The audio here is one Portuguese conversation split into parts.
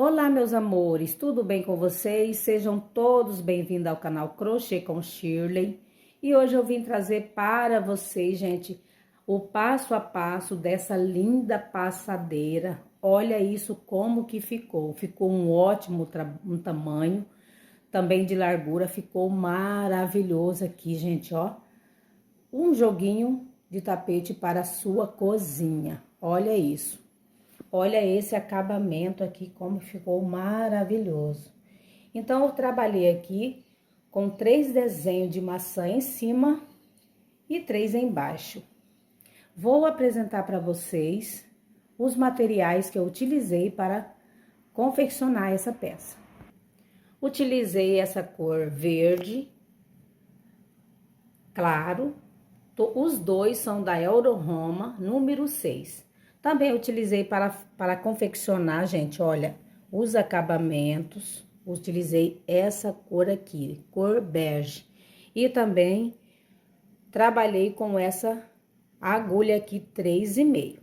Olá, meus amores, tudo bem com vocês? Sejam todos bem-vindos ao canal Crochê com Shirley. E hoje eu vim trazer para vocês, gente, o passo a passo dessa linda passadeira. Olha isso como que ficou. Ficou um ótimo tamanho, também de largura, ficou maravilhoso aqui, gente, ó. Um joguinho de tapete para a sua cozinha. Olha isso. Olha esse acabamento aqui, como ficou maravilhoso. Então, eu trabalhei aqui com 3 desenhos de maçã em cima e 3 embaixo. Vou apresentar para vocês os materiais que eu utilizei para confeccionar essa peça. Utilizei essa cor verde claro, os dois são da Euro Roma, número 6. Também utilizei para confeccionar, gente, olha, os acabamentos, utilizei essa cor aqui, cor bege. E também trabalhei com essa agulha aqui, 3,5.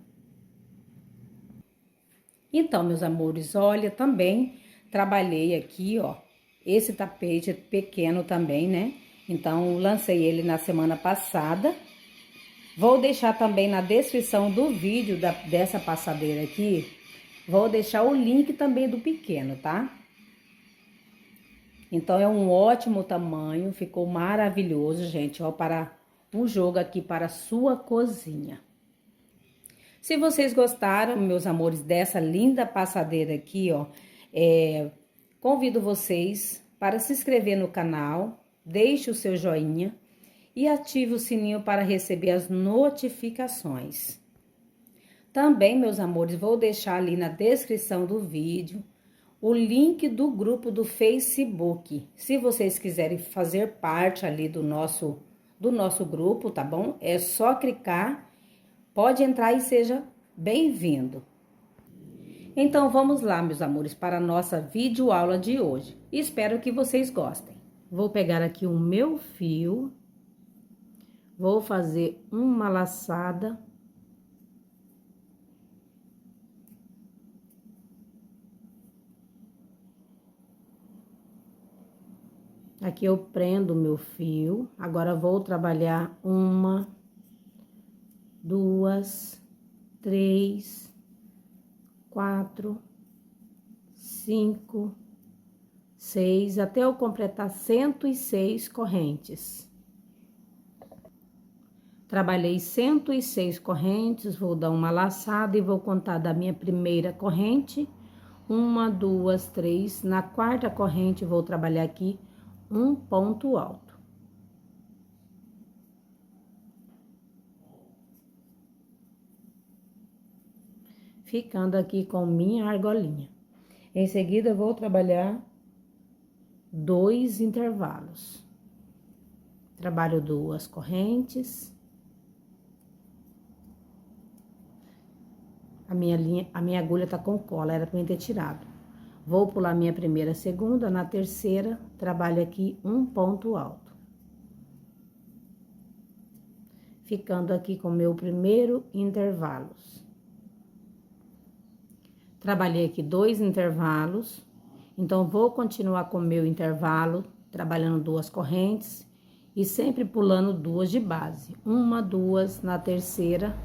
Então, meus amores, olha, também trabalhei aqui, ó, esse tapete pequeno também, né? Então, lancei ele na semana passada. Vou deixar também na descrição do vídeo dessa passadeira aqui, vou deixar o link também do pequeno, tá? Então, é um ótimo tamanho, ficou maravilhoso, gente, ó, para um jogo aqui para a sua cozinha. Se vocês gostaram, meus amores, dessa linda passadeira aqui, ó, convido vocês para se inscrever no canal, deixe o seu joinha e ative o sininho para receber as notificações. Também, meus amores, vou deixar ali na descrição do vídeo o link do grupo do Facebook. Se vocês quiserem fazer parte ali do nosso grupo, tá bom? É só clicar, pode entrar e seja bem-vindo. Então, vamos lá, meus amores, para a nossa videoaula de hoje. Espero que vocês gostem. Vou pegar aqui o meu fio. Vou fazer uma laçada. Aqui eu prendo o meu fio. Agora, vou trabalhar 1, 2, 3, 4, 5, 6, até eu completar 106 correntes. Trabalhei 106 correntes, vou dar uma laçada e vou contar da minha primeira corrente. 1, 2, 3. Na quarta corrente, vou trabalhar aqui um ponto alto. Ficando aqui com minha argolinha. Em seguida, eu vou trabalhar 2 intervalos. Trabalho 2 correntes. A minha agulha tá com cola, era pra eu ter tirado. Vou pular minha primeira, segunda, na terceira, trabalho aqui um ponto alto. Ficando aqui com meu primeiro intervalos. Trabalhei aqui 2 intervalos, então vou continuar com o meu intervalo, trabalhando 2 correntes e sempre pulando 2 de base. 1, 2, na terceira,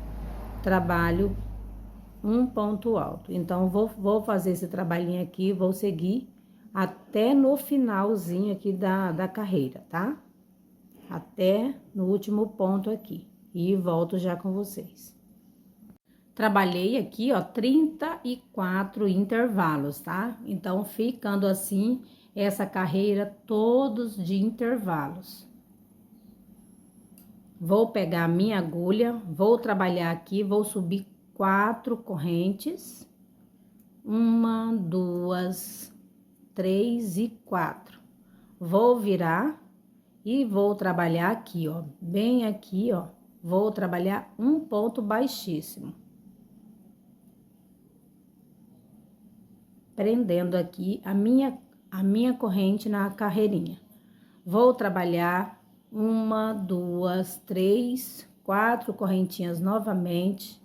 trabalho um ponto alto. Então, vou fazer esse trabalhinho aqui, vou seguir até no finalzinho aqui da carreira, tá? Até no último ponto aqui. E volto já com vocês. Trabalhei aqui, ó, 34 intervalos, tá? Então, ficando assim, essa carreira todos de intervalos. Vou pegar a minha agulha, vou trabalhar aqui, vou subir 4 correntes, 1, 2, 3 e 4. Vou virar e vou trabalhar aqui, ó, bem aqui, ó, vou trabalhar um ponto baixíssimo. Prendendo aqui a minha corrente na carreirinha. Vou trabalhar 1, 2, 3, 4 correntinhas novamente.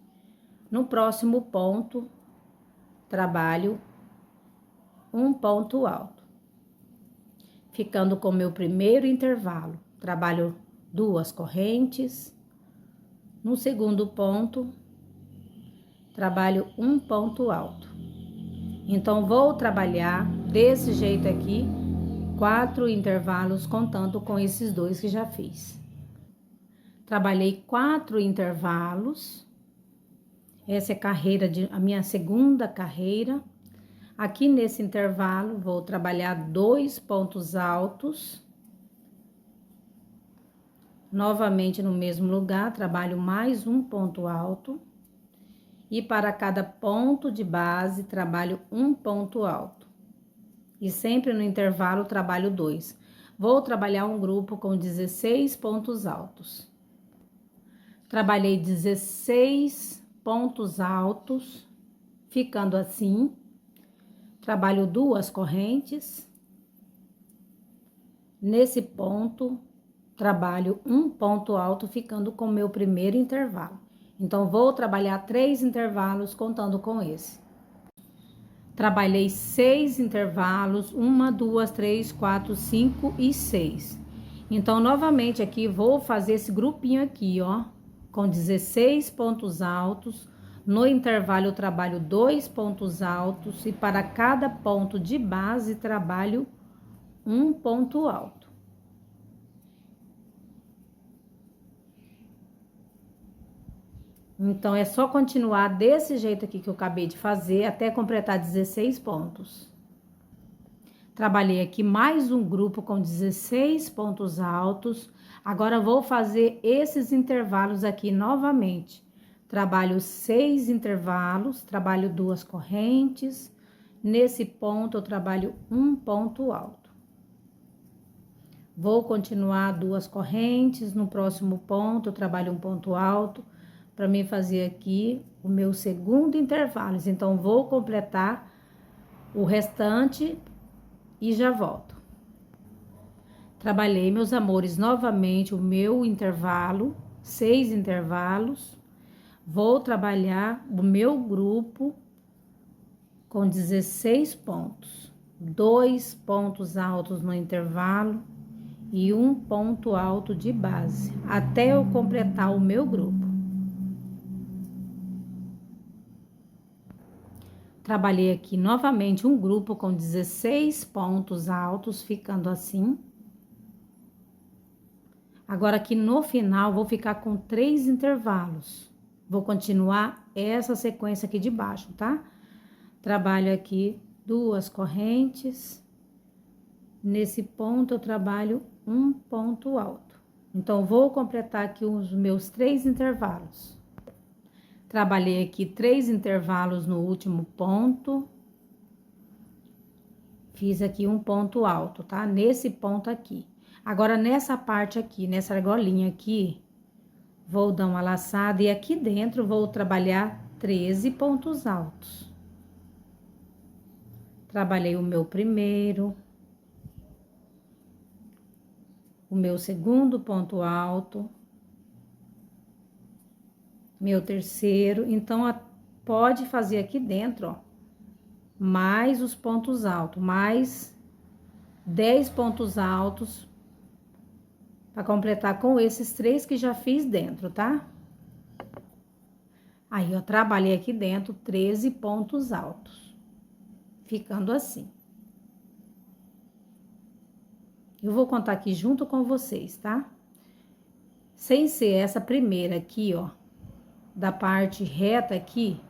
No próximo ponto, trabalho um ponto alto. Ficando com o meu primeiro intervalo, trabalho 2 correntes. No segundo ponto, trabalho um ponto alto. Então, vou trabalhar desse jeito aqui, 4 intervalos, contando com esses 2 que já fiz. Trabalhei 4 intervalos. Essa é a minha segunda carreira. Aqui nesse intervalo, vou trabalhar 2 pontos altos. Novamente no mesmo lugar, trabalho mais um ponto alto. E para cada ponto de base, trabalho um ponto alto. E sempre no intervalo, trabalho 2. Vou trabalhar um grupo com 16 pontos altos. Trabalhei 16 pontos altos, ficando assim. Trabalho 2 correntes. Nesse ponto, trabalho um ponto alto, ficando com o meu primeiro intervalo. Então, vou trabalhar 3 intervalos, contando com esse. Trabalhei 6 intervalos, 1, 2, 3, 4, 5 e 6. Então, novamente aqui, vou fazer esse grupinho aqui, ó, com 16 pontos altos. No intervalo, eu trabalho 2 pontos altos e para cada ponto de base, trabalho um ponto alto. Então, é só continuar desse jeito aqui que eu acabei de fazer, até completar 16 pontos. Trabalhei aqui mais um grupo com 16 pontos altos. Agora, vou fazer esses intervalos aqui novamente. Trabalho 6 intervalos, trabalho 2 correntes. Nesse ponto, eu trabalho um ponto alto. Vou continuar 2 correntes. No próximo ponto, eu trabalho um ponto alto. Para mim fazer aqui o meu segundo intervalo. Então, vou completar o restante e já volto. Trabalhei, meus amores, novamente o meu intervalo, 6 intervalos. Vou trabalhar o meu grupo com 16 pontos. 2 pontos altos no intervalo e um ponto alto de base, até eu completar o meu grupo. Trabalhei aqui novamente um grupo com 16 pontos altos, ficando assim. Agora aqui no final, vou ficar com 3 intervalos. Vou continuar essa sequência aqui de baixo, tá? Trabalho aqui 2 correntes. Nesse ponto, eu trabalho um ponto alto. Então, vou completar aqui os meus 3 intervalos. Trabalhei aqui 3 intervalos no último ponto. Fiz aqui um ponto alto, tá? Nesse ponto aqui. Agora, nessa parte aqui, nessa argolinha aqui, vou dar uma laçada e aqui dentro vou trabalhar 13 pontos altos. Trabalhei o meu primeiro, o meu segundo ponto alto, meu terceiro. Então, pode fazer aqui dentro, ó, mais os pontos altos, mais 10 pontos altos, para completar com esses 3 que já fiz dentro, tá? Aí, eu trabalhei aqui dentro 13 pontos altos, ficando assim. Eu vou contar aqui junto com vocês, tá? Sem ser essa primeira aqui, ó, da parte reta aqui,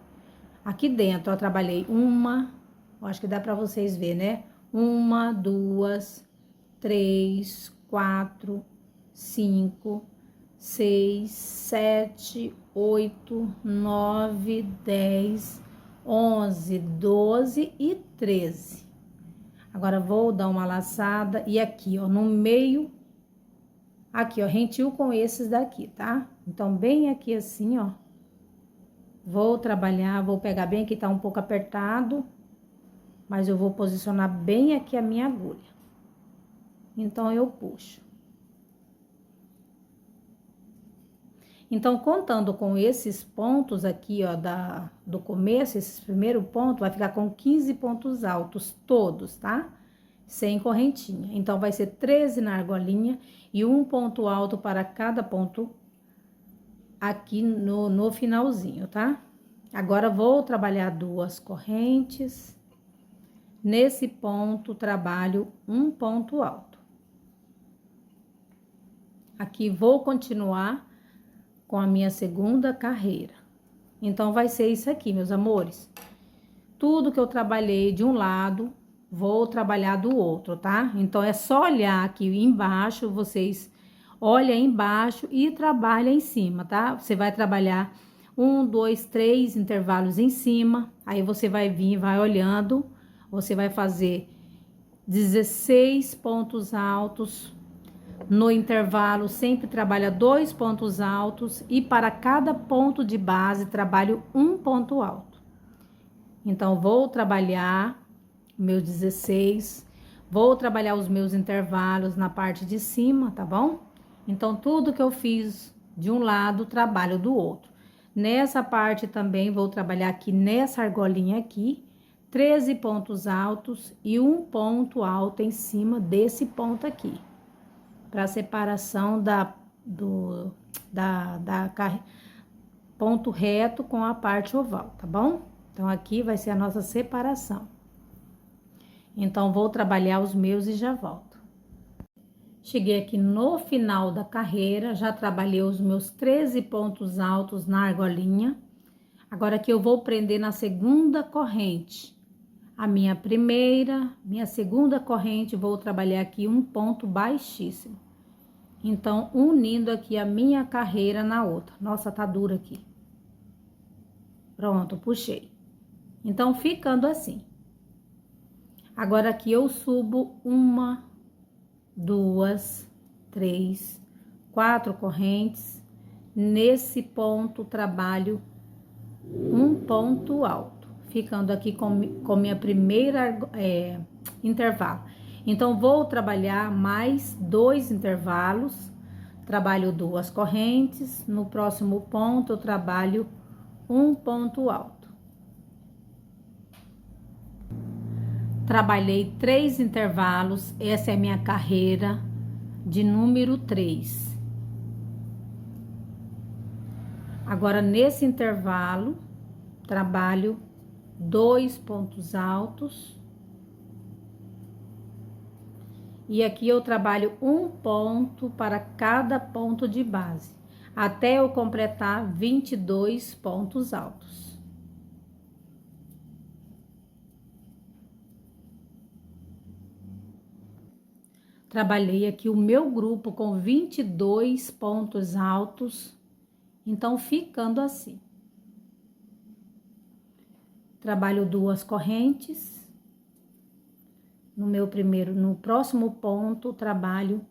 aqui dentro, ó, trabalhei uma, acho que dá pra vocês verem, né? 1, 2, 3, 4, 5, 6, 7, 8, 9, 10, 11, 12 e 13. Agora, vou dar uma laçada e aqui, ó, no meio, aqui, ó, rentil com esses daqui, tá? Então, bem aqui assim, ó, vou trabalhar, vou pegar bem aqui, tá um pouco apertado, mas eu vou posicionar bem aqui a minha agulha. Então, eu puxo. Então, contando com esses pontos aqui, ó, do começo, esse primeiro ponto, vai ficar com 15 pontos altos todos, tá? Sem correntinha. Então, vai ser 13 na argolinha e um ponto alto para cada ponto aqui no finalzinho, tá? Agora, vou trabalhar 2 correntes. Nesse ponto, trabalho um ponto alto. Aqui, vou continuar com a minha segunda carreira. Então, vai ser isso aqui, meus amores. Tudo que eu trabalhei de um lado, vou trabalhar do outro, tá? Então, é só olhar aqui embaixo, vocês olham embaixo e trabalham em cima, tá? Você vai trabalhar 1, 2, 3 intervalos em cima, aí você vai vir, vai olhando, você vai fazer 16 pontos altos. No intervalo, sempre trabalha 2 pontos altos e para cada ponto de base, trabalho um ponto alto. Então, vou trabalhar meus 16, vou trabalhar os meus intervalos na parte de cima, tá bom? Então, tudo que eu fiz de um lado, trabalho do outro. Nessa parte também, vou trabalhar aqui nessa argolinha aqui, 13 pontos altos e um ponto alto em cima desse ponto aqui. Para separação ponto reto com a parte oval, tá bom? Então, aqui vai ser a nossa separação. Então, vou trabalhar os meus e já volto. Cheguei aqui no final da carreira, já trabalhei os meus 13 pontos altos na argolinha. Agora, aqui eu vou prender na segunda corrente. A minha primeira, minha segunda corrente, vou trabalhar aqui um ponto baixíssimo. Então, unindo aqui a minha carreira na outra. Nossa, tá dura aqui. Pronto, puxei. Então, ficando assim. Agora, aqui eu subo 1, 2, 3, 4 correntes. Nesse ponto, trabalho um ponto alto. Ficando aqui com minha primeira intervalo. Então, vou trabalhar mais 2 intervalos, trabalho 2 correntes, no próximo ponto eu trabalho um ponto alto. Trabalhei 3 intervalos, essa é a minha carreira de número 3. Agora, nesse intervalo, trabalho 2 pontos altos. E aqui eu trabalho um ponto para cada ponto de base, até eu completar 22 pontos altos. Trabalhei aqui o meu grupo com 22 pontos altos, então ficando assim. Trabalho 2 correntes. No próximo ponto, trabalho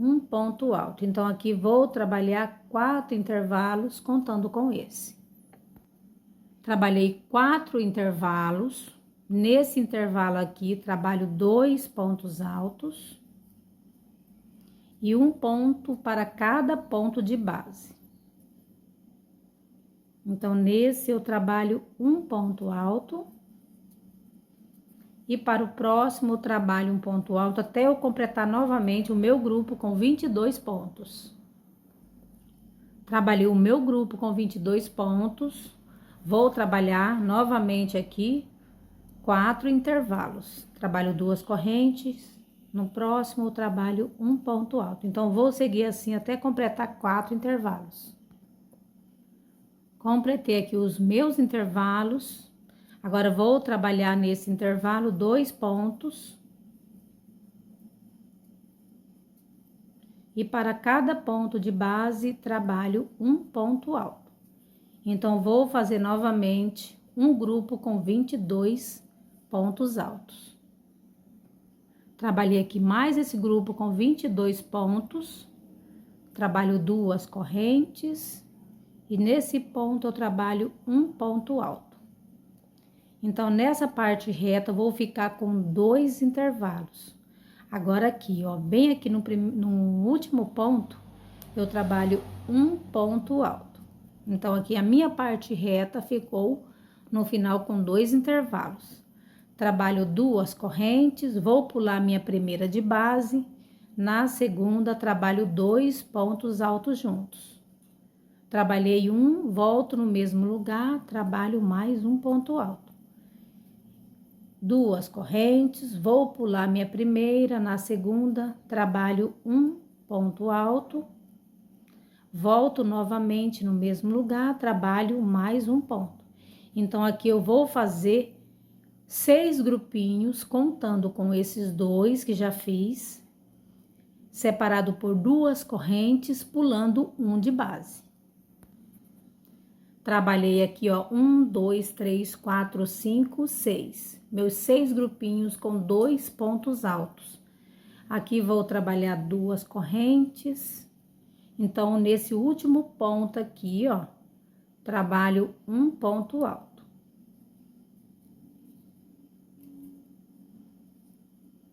um ponto alto. Então, aqui vou trabalhar 4 intervalos, contando com esse. Trabalhei 4 intervalos. Nesse intervalo aqui, trabalho 2 pontos altos. E um ponto para cada ponto de base. Então, nesse eu trabalho um ponto alto. E para o próximo eu trabalho um ponto alto até eu completar novamente o meu grupo com 22 pontos. Trabalhei o meu grupo com 22 pontos. Vou trabalhar novamente aqui 4 intervalos. Trabalho 2 correntes. No próximo eu trabalho um ponto alto. Então, vou seguir assim até completar 4 intervalos. Completei aqui os meus intervalos. Agora, vou trabalhar nesse intervalo 2 pontos. E para cada ponto de base, trabalho um ponto alto. Então, vou fazer novamente um grupo com 22 pontos altos. Trabalhei aqui mais esse grupo com 22 pontos. Trabalho 2 correntes. E nesse ponto, eu trabalho um ponto alto. Então, nessa parte reta, eu vou ficar com 2 intervalos. Agora, aqui, ó, bem aqui no último ponto, eu trabalho um ponto alto. Então, aqui a minha parte reta ficou no final com 2 intervalos. Trabalho 2 correntes, vou pular minha primeira de base, na segunda trabalho 2 pontos altos juntos. Trabalhei um, volto no mesmo lugar, trabalho mais um ponto alto. 2 correntes, vou pular minha primeira, na segunda trabalho um ponto alto. Volto novamente no mesmo lugar, trabalho mais um ponto. Então, aqui eu vou fazer 6 grupinhos, contando com esses 2 que já fiz, separado por 2 correntes, pulando um de base. Trabalhei aqui, ó, 1, 2, 3, 4, 5, 6. Meus 6 grupinhos com 2 pontos altos. Aqui vou trabalhar 2 correntes. Então, nesse último ponto aqui, ó, trabalho um ponto alto.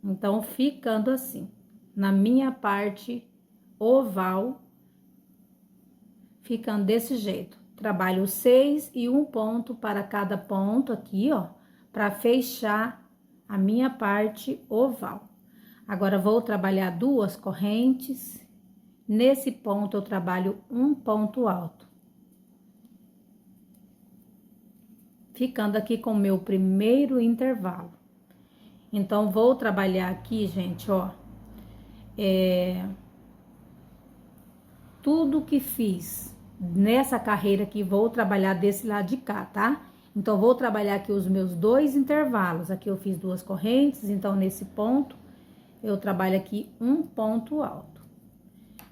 Então, ficando assim, na minha parte oval, ficando desse jeito. Trabalho 6 e um ponto para cada ponto aqui, ó, para fechar a minha parte oval. Agora, vou trabalhar 2 correntes. Nesse ponto, eu trabalho um ponto alto. Ficando aqui com o meu primeiro intervalo. Então, vou trabalhar aqui, gente, ó, tudo que fiz nessa carreira aqui, vou trabalhar desse lado de cá, tá? Então, vou trabalhar aqui os meus 2 intervalos. Aqui eu fiz 2 correntes, então, nesse ponto, eu trabalho aqui um ponto alto.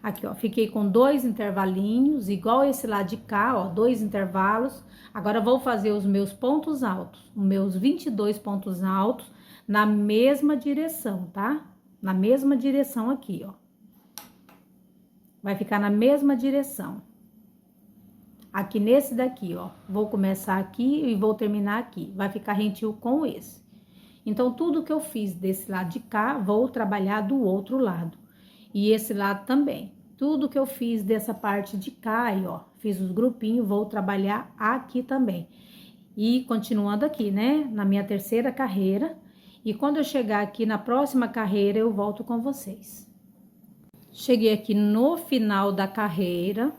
Aqui, ó, fiquei com 2 intervalinhos, igual esse lado de cá, ó, 2 intervalos. Agora, vou fazer os meus pontos altos, os meus 22 pontos altos, na mesma direção, tá? Na mesma direção aqui, ó. Vai ficar na mesma direção. Aqui nesse daqui, ó. Vou começar aqui e vou terminar aqui. Vai ficar rentil com esse. Então, tudo que eu fiz desse lado de cá, vou trabalhar do outro lado. E esse lado também. Tudo que eu fiz dessa parte de cá, aí, ó. Fiz os grupinhos, vou trabalhar aqui também. E continuando aqui, né? Na minha terceira carreira. E quando eu chegar aqui na próxima carreira, eu volto com vocês. Cheguei aqui no final da carreira.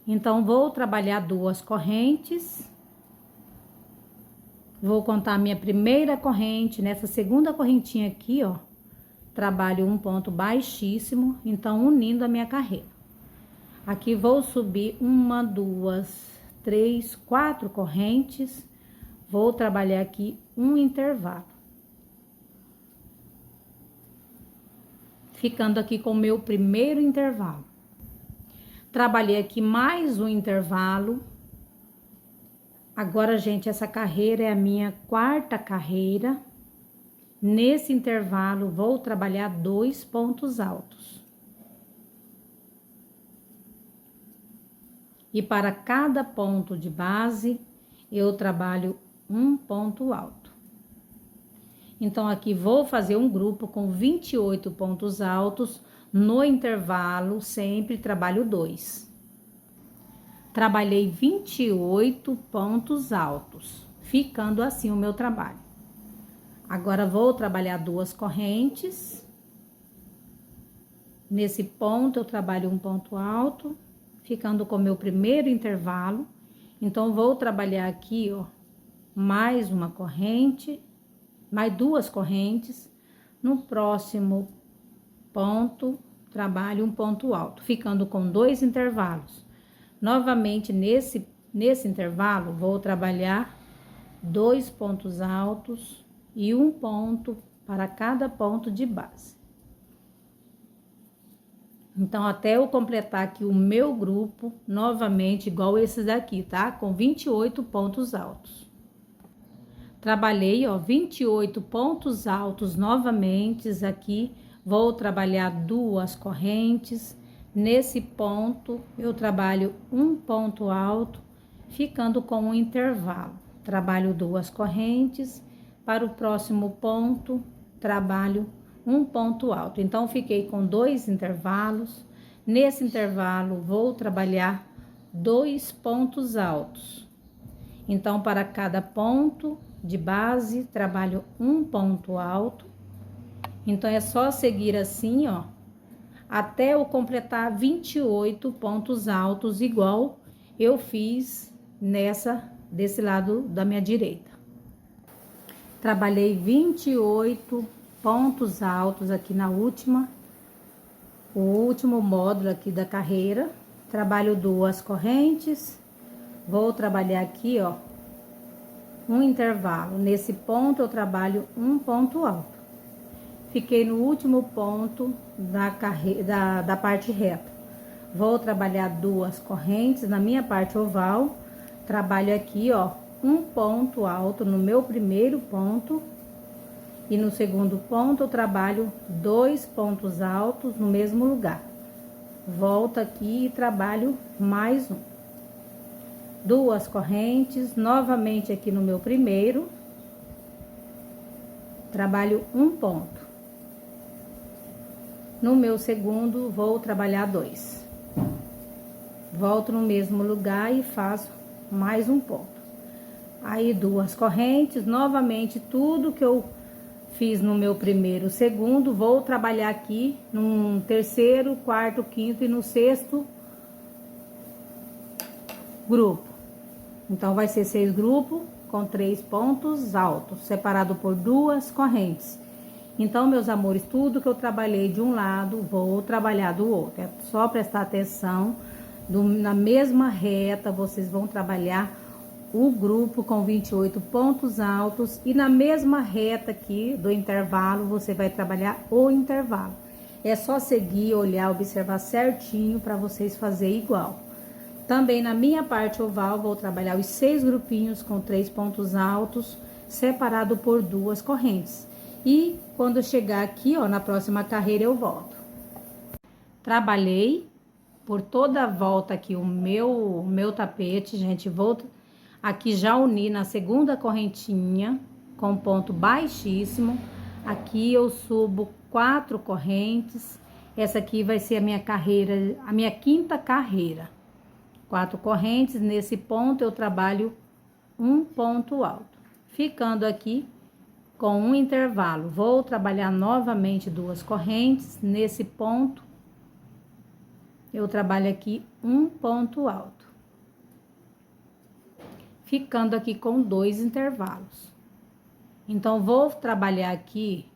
Então, vou trabalhar 2 correntes. Vou contar a minha primeira corrente. Nessa segunda correntinha aqui, ó, trabalho um ponto baixíssimo. Então, unindo a minha carreira. Aqui, vou subir 1, 2, 3, 4 correntes. Vou trabalhar aqui um intervalo. Ficando aqui com o meu primeiro intervalo. Trabalhei aqui mais um intervalo. Agora, gente, essa carreira é a minha 4ª carreira. Nesse intervalo, vou trabalhar 2 pontos altos. E para cada ponto de base, eu trabalho um ponto alto. Então, aqui vou fazer um grupo com 28 pontos altos. No intervalo, sempre trabalho 2. Trabalhei 28 pontos altos, ficando assim o meu trabalho. Agora, vou trabalhar 2 correntes. Nesse ponto, eu trabalho um ponto alto, ficando com o meu primeiro intervalo. Então, vou trabalhar aqui, ó, mais uma corrente, mais 2 correntes. No próximo ponto, trabalho um ponto alto, ficando com 2 intervalos. Novamente, nesse intervalo, vou trabalhar 2 pontos altos e um ponto para cada ponto de base. Então, até eu completar aqui o meu grupo, novamente, igual esse daqui, tá? Com 28 pontos altos. Trabalhei, ó, 28 pontos altos novamente aqui. Vou trabalhar 2 correntes. Nesse ponto, eu trabalho um ponto alto, ficando com um intervalo. Trabalho 2 correntes. Para o próximo ponto, trabalho um ponto alto. Então, fiquei com 2 intervalos. Nesse intervalo, vou trabalhar 2 pontos altos. Então, para cada ponto de base, trabalho um ponto alto. Então, é só seguir assim, ó, até eu completar 28 pontos altos, igual eu fiz desse lado da minha direita. Trabalhei 28 pontos altos aqui o último módulo aqui da carreira. Trabalho 2 correntes, vou trabalhar aqui, ó, um intervalo. Nesse ponto eu trabalho um ponto alto. Fiquei no último ponto da parte reta. Vou trabalhar 2 correntes na minha parte oval. Trabalho aqui, ó, um ponto alto no meu primeiro ponto. E no segundo ponto eu trabalho 2 pontos altos no mesmo lugar. Volto aqui e trabalho mais um. 2 correntes, novamente aqui no meu primeiro. Trabalho um ponto. No meu segundo, vou trabalhar 2. Volto no mesmo lugar e faço mais um ponto. Aí, 2 correntes, novamente, tudo que eu fiz no meu primeiro, segundo, vou trabalhar aqui no terceiro, quarto, quinto e no sexto grupo. Então, vai ser 6 grupos com 3 pontos altos, separado por 2 correntes. Então, meus amores, tudo que eu trabalhei de um lado, vou trabalhar do outro. É só prestar atenção. Na mesma reta, vocês vão trabalhar o grupo com 28 pontos altos. E na mesma reta aqui do intervalo, você vai trabalhar o intervalo. É só seguir, olhar, observar certinho para vocês fazerem igual. Também na minha parte oval, vou trabalhar os 6 grupinhos com 3 pontos altos, separado por 2 correntes. E quando chegar aqui, ó, na próxima carreira eu volto. Trabalhei por toda a volta aqui o meu tapete, gente. Vou aqui já unir na segunda correntinha com ponto baixíssimo. Aqui eu subo 4 correntes. Essa aqui vai ser a minha carreira, a minha quinta carreira. 4 correntes, nesse ponto eu trabalho um ponto alto. Ficando aqui com um intervalo, vou trabalhar novamente 2 correntes. Nesse ponto, eu trabalho aqui um ponto alto. Ficando aqui com 2 intervalos. Então, vou trabalhar aqui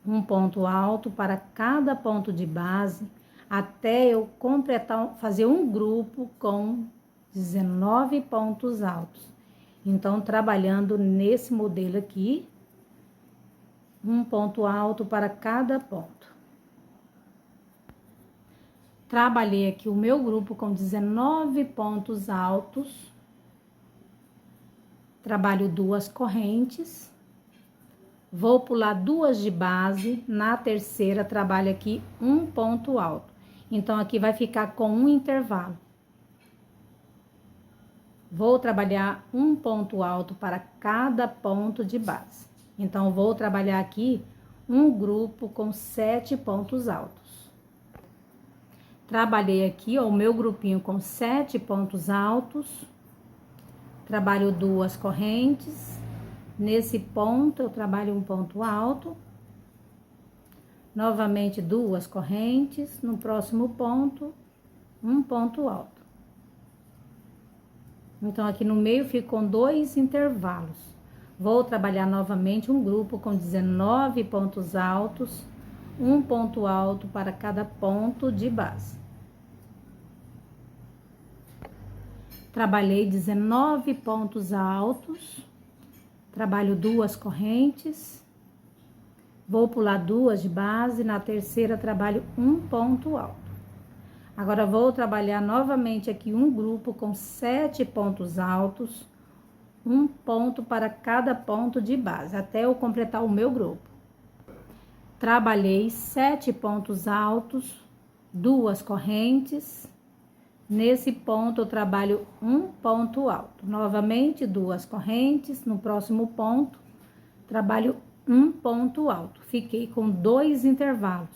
um ponto alto para cada ponto de base, até eu completar, fazer um grupo com 19 pontos altos. Então, trabalhando nesse modelo aqui, um ponto alto para cada ponto. Trabalhei aqui o meu grupo com 19 pontos altos. Trabalho 2 correntes. Vou pular 2 de base. Na terceira, trabalho aqui um ponto alto. Então, aqui vai ficar com um intervalo. Vou trabalhar um ponto alto para cada ponto de base. Então, vou trabalhar aqui um grupo com 7 pontos altos. Trabalhei aqui, ó, o meu grupinho com 7 pontos altos. Trabalho 2 correntes. Nesse ponto, eu trabalho um ponto alto. Novamente, 2 correntes. No próximo ponto, um ponto alto. Então, aqui no meio ficam 2 intervalos. Vou trabalhar novamente um grupo com 19 pontos altos, um ponto alto para cada ponto de base. Trabalhei 19 pontos altos, trabalho 2 correntes, vou pular 2 de base, na terceira trabalho um ponto alto. Agora, vou trabalhar novamente aqui um grupo com 7 pontos altos, um ponto para cada ponto de base, até eu completar o meu grupo. Trabalhei 7 pontos altos, 2 correntes. Nesse ponto, eu trabalho um ponto alto. Novamente, 2 correntes. No próximo ponto, trabalho um ponto alto. Fiquei com 2 intervalos.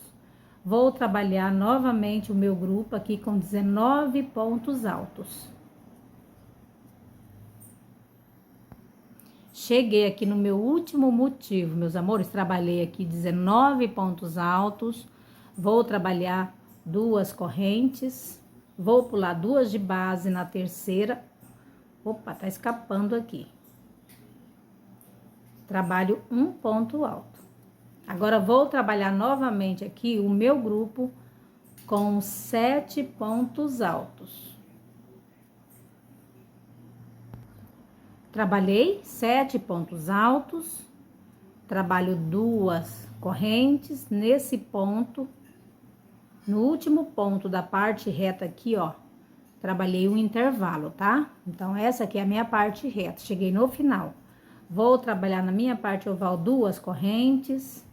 Vou trabalhar novamente o meu grupo aqui com 19 pontos altos. Cheguei aqui no meu último motivo, meus amores, trabalhei aqui 19 pontos altos, vou trabalhar 2 correntes, vou pular 2 de base na terceira. Opa, tá escapando aqui. Trabalho um ponto alto. Agora, vou trabalhar novamente aqui o meu grupo com 7 pontos altos. Trabalhei 7 pontos altos, trabalho 2 correntes nesse ponto. No último ponto da parte reta aqui, ó, trabalhei um intervalo, tá? Então, essa aqui é a minha parte reta, cheguei no final. Vou trabalhar na minha parte oval 2 correntes.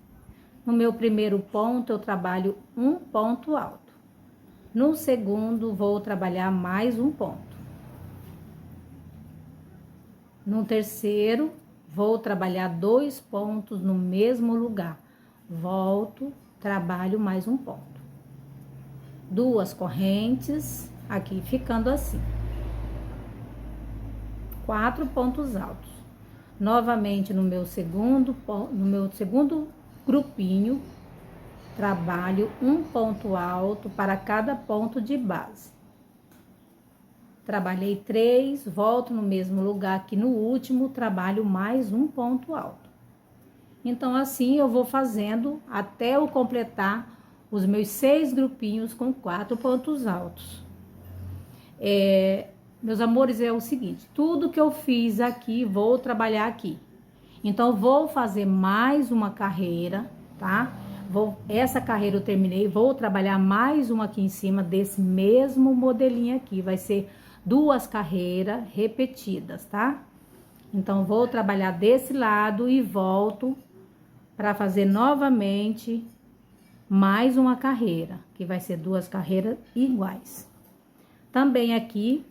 No meu primeiro ponto, eu trabalho um ponto alto. No segundo, vou trabalhar mais um ponto. No terceiro, vou trabalhar 2 pontos no mesmo lugar. Volto, trabalho mais um ponto. 2 correntes, aqui ficando assim. 4 pontos altos. Novamente no meu segundo grupinho, trabalho um ponto alto para cada ponto de base. Trabalhei 3, volto no mesmo lugar que no último, trabalho mais um ponto alto. Então, assim eu vou fazendo até eu completar os meus 6 grupinhos com 4 pontos altos. Meus amores, é o seguinte, tudo que eu fiz aqui, vou trabalhar aqui. Então, vou fazer mais uma carreira, tá? Essa carreira eu terminei, vou trabalhar mais uma aqui em cima desse mesmo modelinho aqui. Vai ser 2 carreiras repetidas, tá? Então, vou trabalhar desse lado e volto para fazer novamente mais uma carreira, que vai ser 2 carreiras iguais. Também aqui,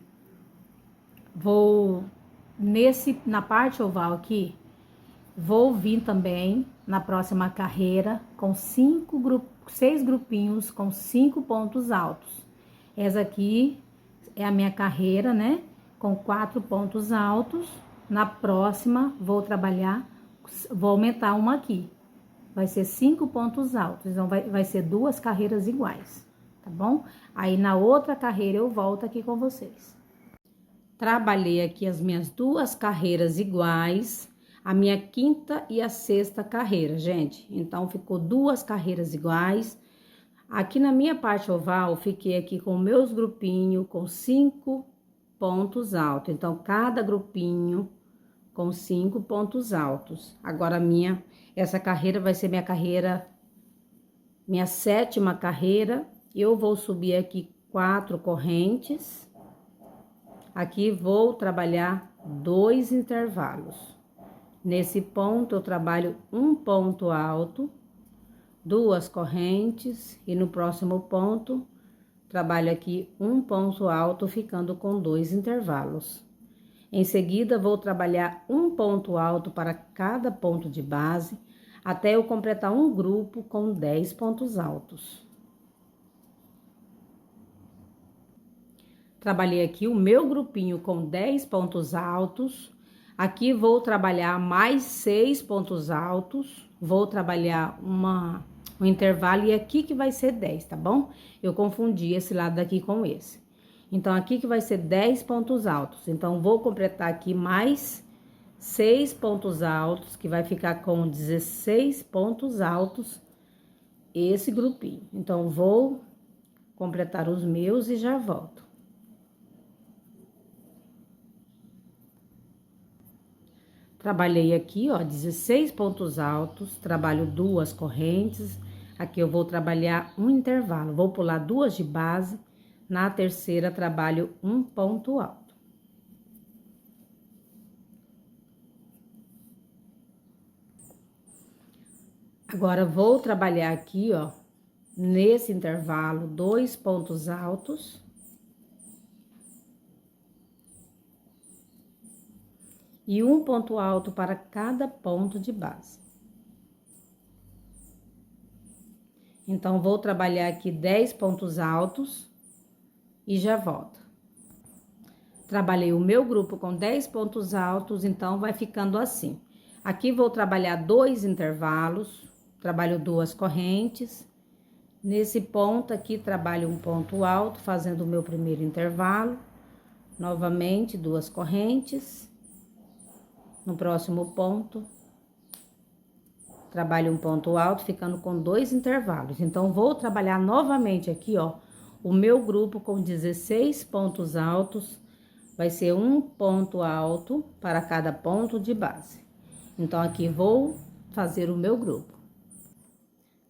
na parte oval aqui, vou vir também na próxima carreira com 6 grupinhos com 5 pontos altos. Essa aqui é a minha carreira, né? Com 4 pontos altos. Na próxima, vou aumentar uma aqui. Vai ser 5 pontos altos. Então, vai ser 2 carreiras iguais, tá bom? Aí, na outra carreira, eu volto aqui com vocês. Trabalhei aqui as minhas 2 carreiras iguais, a minha 5ª e a 6ª carreira, gente. Então, ficou 2 carreiras iguais. Aqui na minha parte oval, fiquei aqui com meus grupinhos com 5 pontos altos. Então, cada grupinho com 5 pontos altos. Agora, essa carreira vai ser minha 7ª carreira. Eu vou subir aqui 4 correntes. Aqui vou trabalhar 2 intervalos. Nesse ponto, eu trabalho um ponto alto, 2 correntes, e no próximo ponto, trabalho aqui um ponto alto, ficando com 2 intervalos. Em seguida, vou trabalhar um ponto alto para cada ponto de base, até eu completar um grupo com 10 pontos altos. Trabalhei aqui o meu grupinho com 10 pontos altos. Aqui vou trabalhar mais 6 pontos altos. Vou trabalhar um intervalo e aqui que vai ser 10, tá bom? Eu confundi esse lado daqui com esse. Então, aqui que vai ser 10 pontos altos. Então, vou completar aqui mais 6 pontos altos, que vai ficar com 16 pontos altos esse grupinho. Então, vou completar os meus e já volto. Trabalhei aqui, ó, 16 pontos altos, trabalho 2 correntes. Aqui eu vou trabalhar um intervalo, vou pular 2 de base, na terceira trabalho um ponto alto. Agora, vou trabalhar aqui, ó, nesse intervalo, 2 pontos altos. E um ponto alto para cada ponto de base. Então, vou trabalhar aqui 10 pontos altos e já volto. Trabalhei o meu grupo com 10 pontos altos, então vai ficando assim. Aqui vou trabalhar 2 intervalos, trabalho 2 correntes. Nesse ponto aqui, trabalho um ponto alto, fazendo o meu primeiro intervalo. Novamente, 2 correntes. No próximo ponto, trabalho um ponto alto, ficando com 2 intervalos. Então, vou trabalhar novamente aqui, ó, o meu grupo com 16 pontos altos. Vai ser um ponto alto para cada ponto de base. Então, aqui vou fazer o meu grupo.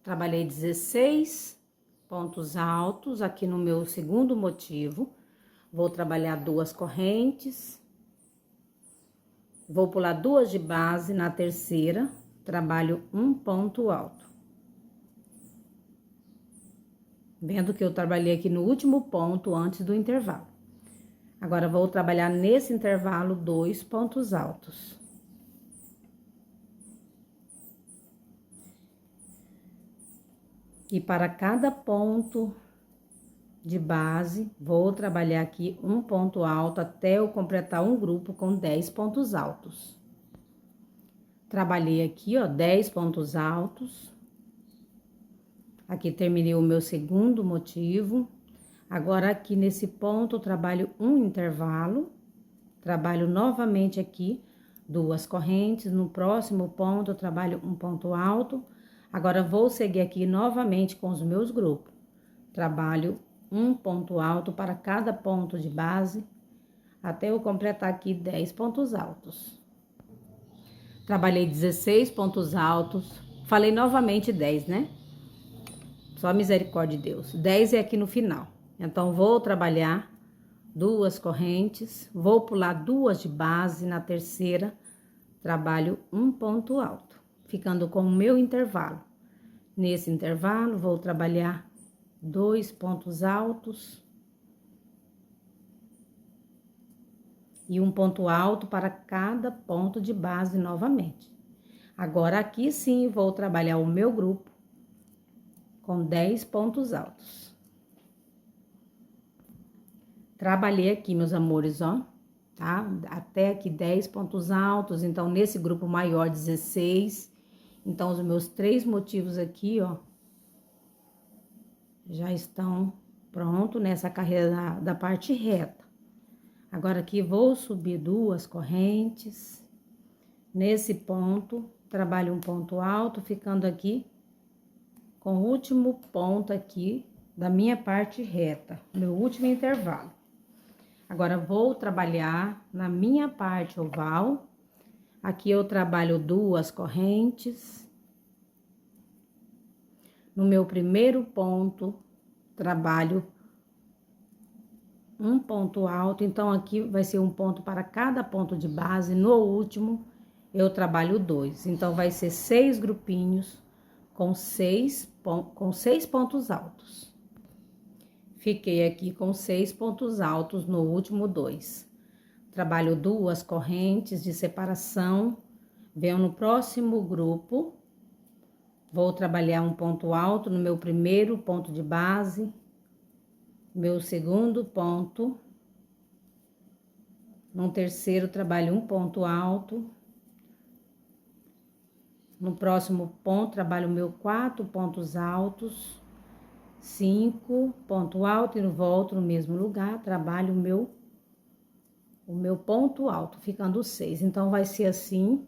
Trabalhei 16 pontos altos aqui no meu segundo motivo. Vou trabalhar 2 correntes. Vou pular 2 de base na terceira, trabalho um ponto alto. Vendo que eu trabalhei aqui no último ponto antes do intervalo. Agora, vou trabalhar nesse intervalo 2 pontos altos. E para cada ponto de base, vou trabalhar aqui um ponto alto até eu completar um grupo com 10 pontos altos. Trabalhei aqui, ó, 10 pontos altos. Aqui terminei o meu segundo motivo. Agora, aqui nesse ponto, trabalho um intervalo. Trabalho novamente aqui 2 correntes. No próximo ponto, eu trabalho um ponto alto. Agora, vou seguir aqui novamente com os meus grupos. Trabalho um ponto alto para cada ponto de base, até eu completar aqui 10 pontos altos. Trabalhei 16 pontos altos. Falei novamente 10, né? Só misericórdia de Deus. 10 é aqui no final. Então, vou trabalhar 2 correntes, vou pular 2 de base na terceira, trabalho um ponto alto, ficando com o meu intervalo. Nesse intervalo, vou trabalhar 2 pontos altos e um ponto alto para cada ponto de base novamente. Agora, aqui sim, vou trabalhar o meu grupo com 10 pontos altos. Trabalhei aqui, meus amores, ó, tá? Até aqui 10 pontos altos, então, nesse grupo maior, 16. Então, os meus 3 motivos aqui, ó, já estão prontos nessa carreira da parte reta. Agora, aqui, vou subir 2 correntes. Nesse ponto, trabalho um ponto alto, ficando aqui com o último ponto aqui da minha parte reta, meu último intervalo. Agora, vou trabalhar na minha parte oval. Aqui, eu trabalho 2 correntes. No meu primeiro ponto, trabalho um ponto alto. Então, aqui vai ser um ponto para cada ponto de base. No último, eu trabalho 2. Então, vai ser 6 grupinhos com 6 pontos altos. Fiquei aqui com 6 pontos altos no último 2. Trabalho 2 correntes de separação. Venho no próximo grupo. Vou trabalhar um ponto alto no meu primeiro ponto de base. Meu segundo ponto. No terceiro, trabalho um ponto alto. No próximo ponto, trabalho meu 4 pontos altos. 5 ponto alto e volto no mesmo lugar, trabalho o meu ponto alto, ficando 6. Então, vai ser assim,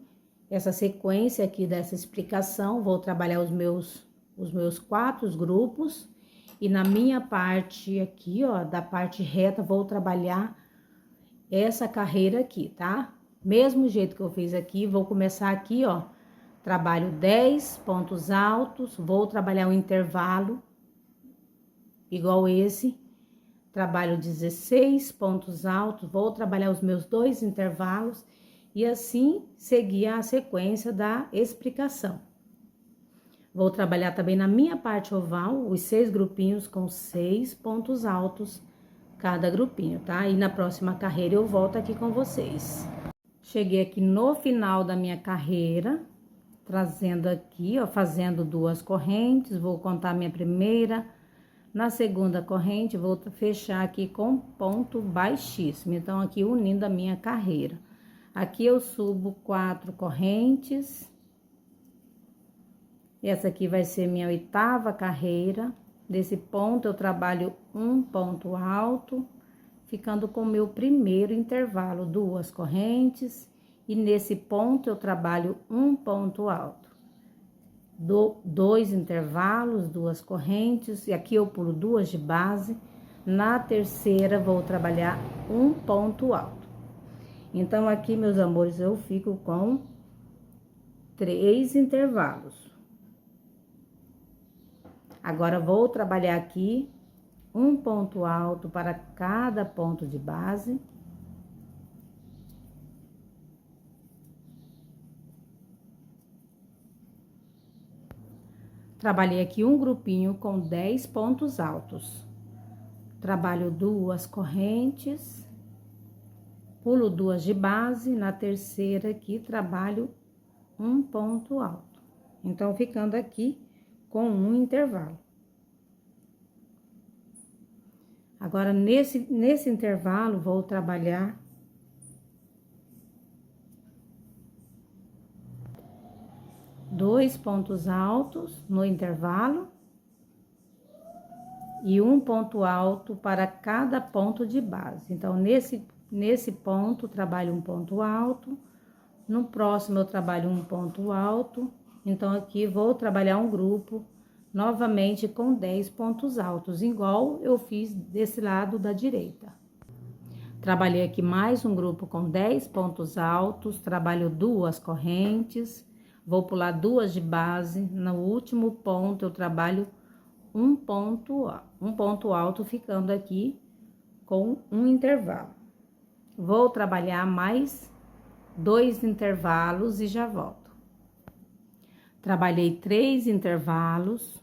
essa sequência aqui dessa explicação. Vou trabalhar os meus 4 grupos e na minha parte aqui, ó, da parte reta, vou trabalhar essa carreira aqui, tá? Mesmo jeito que eu fiz aqui, vou começar aqui, ó, trabalho 10 pontos altos, vou trabalhar um intervalo igual esse, trabalho 16 pontos altos, vou trabalhar os meus 2 intervalos e assim seguir a sequência da explicação. Vou trabalhar também na minha parte oval, os 6 grupinhos com 6 pontos altos cada grupinho, tá? E na próxima carreira eu volto aqui com vocês. Cheguei aqui no final da minha carreira, trazendo aqui, ó, fazendo 2 correntes, vou contar minha primeira. Na segunda corrente, vou fechar aqui com ponto baixíssimo. Então, aqui unindo a minha carreira. Aqui eu subo 4 correntes. Essa aqui vai ser minha 8ª carreira. Desse ponto, eu trabalho um ponto alto, ficando com o meu primeiro intervalo, 2 correntes. E nesse ponto, eu trabalho um ponto alto. 2 intervalos, 2 correntes, e aqui eu pulo 2 de base. Na terceira, vou trabalhar um ponto alto. Então, aqui, meus amores, eu fico com 3 intervalos. Agora, vou trabalhar aqui um ponto alto para cada ponto de base. Trabalhei aqui um grupinho com 10 pontos altos. Trabalho 2 correntes, pulo 2 de base, na terceira aqui trabalho um ponto alto. Então, ficando aqui com um intervalo. Agora, nesse intervalo, vou trabalhar 2 pontos altos no intervalo e um ponto alto para cada ponto de base. Então, nesse ponto, trabalho um ponto alto, no próximo eu trabalho um ponto alto. Então, aqui vou trabalhar um grupo novamente com 10 pontos altos, igual eu fiz desse lado da direita. Trabalhei aqui mais um grupo com 10 pontos altos, trabalho 2 correntes, vou pular 2 de base. No último ponto, eu trabalho um ponto alto, ficando aqui com um intervalo. Vou trabalhar mais 2 intervalos e já volto. Trabalhei 3 intervalos,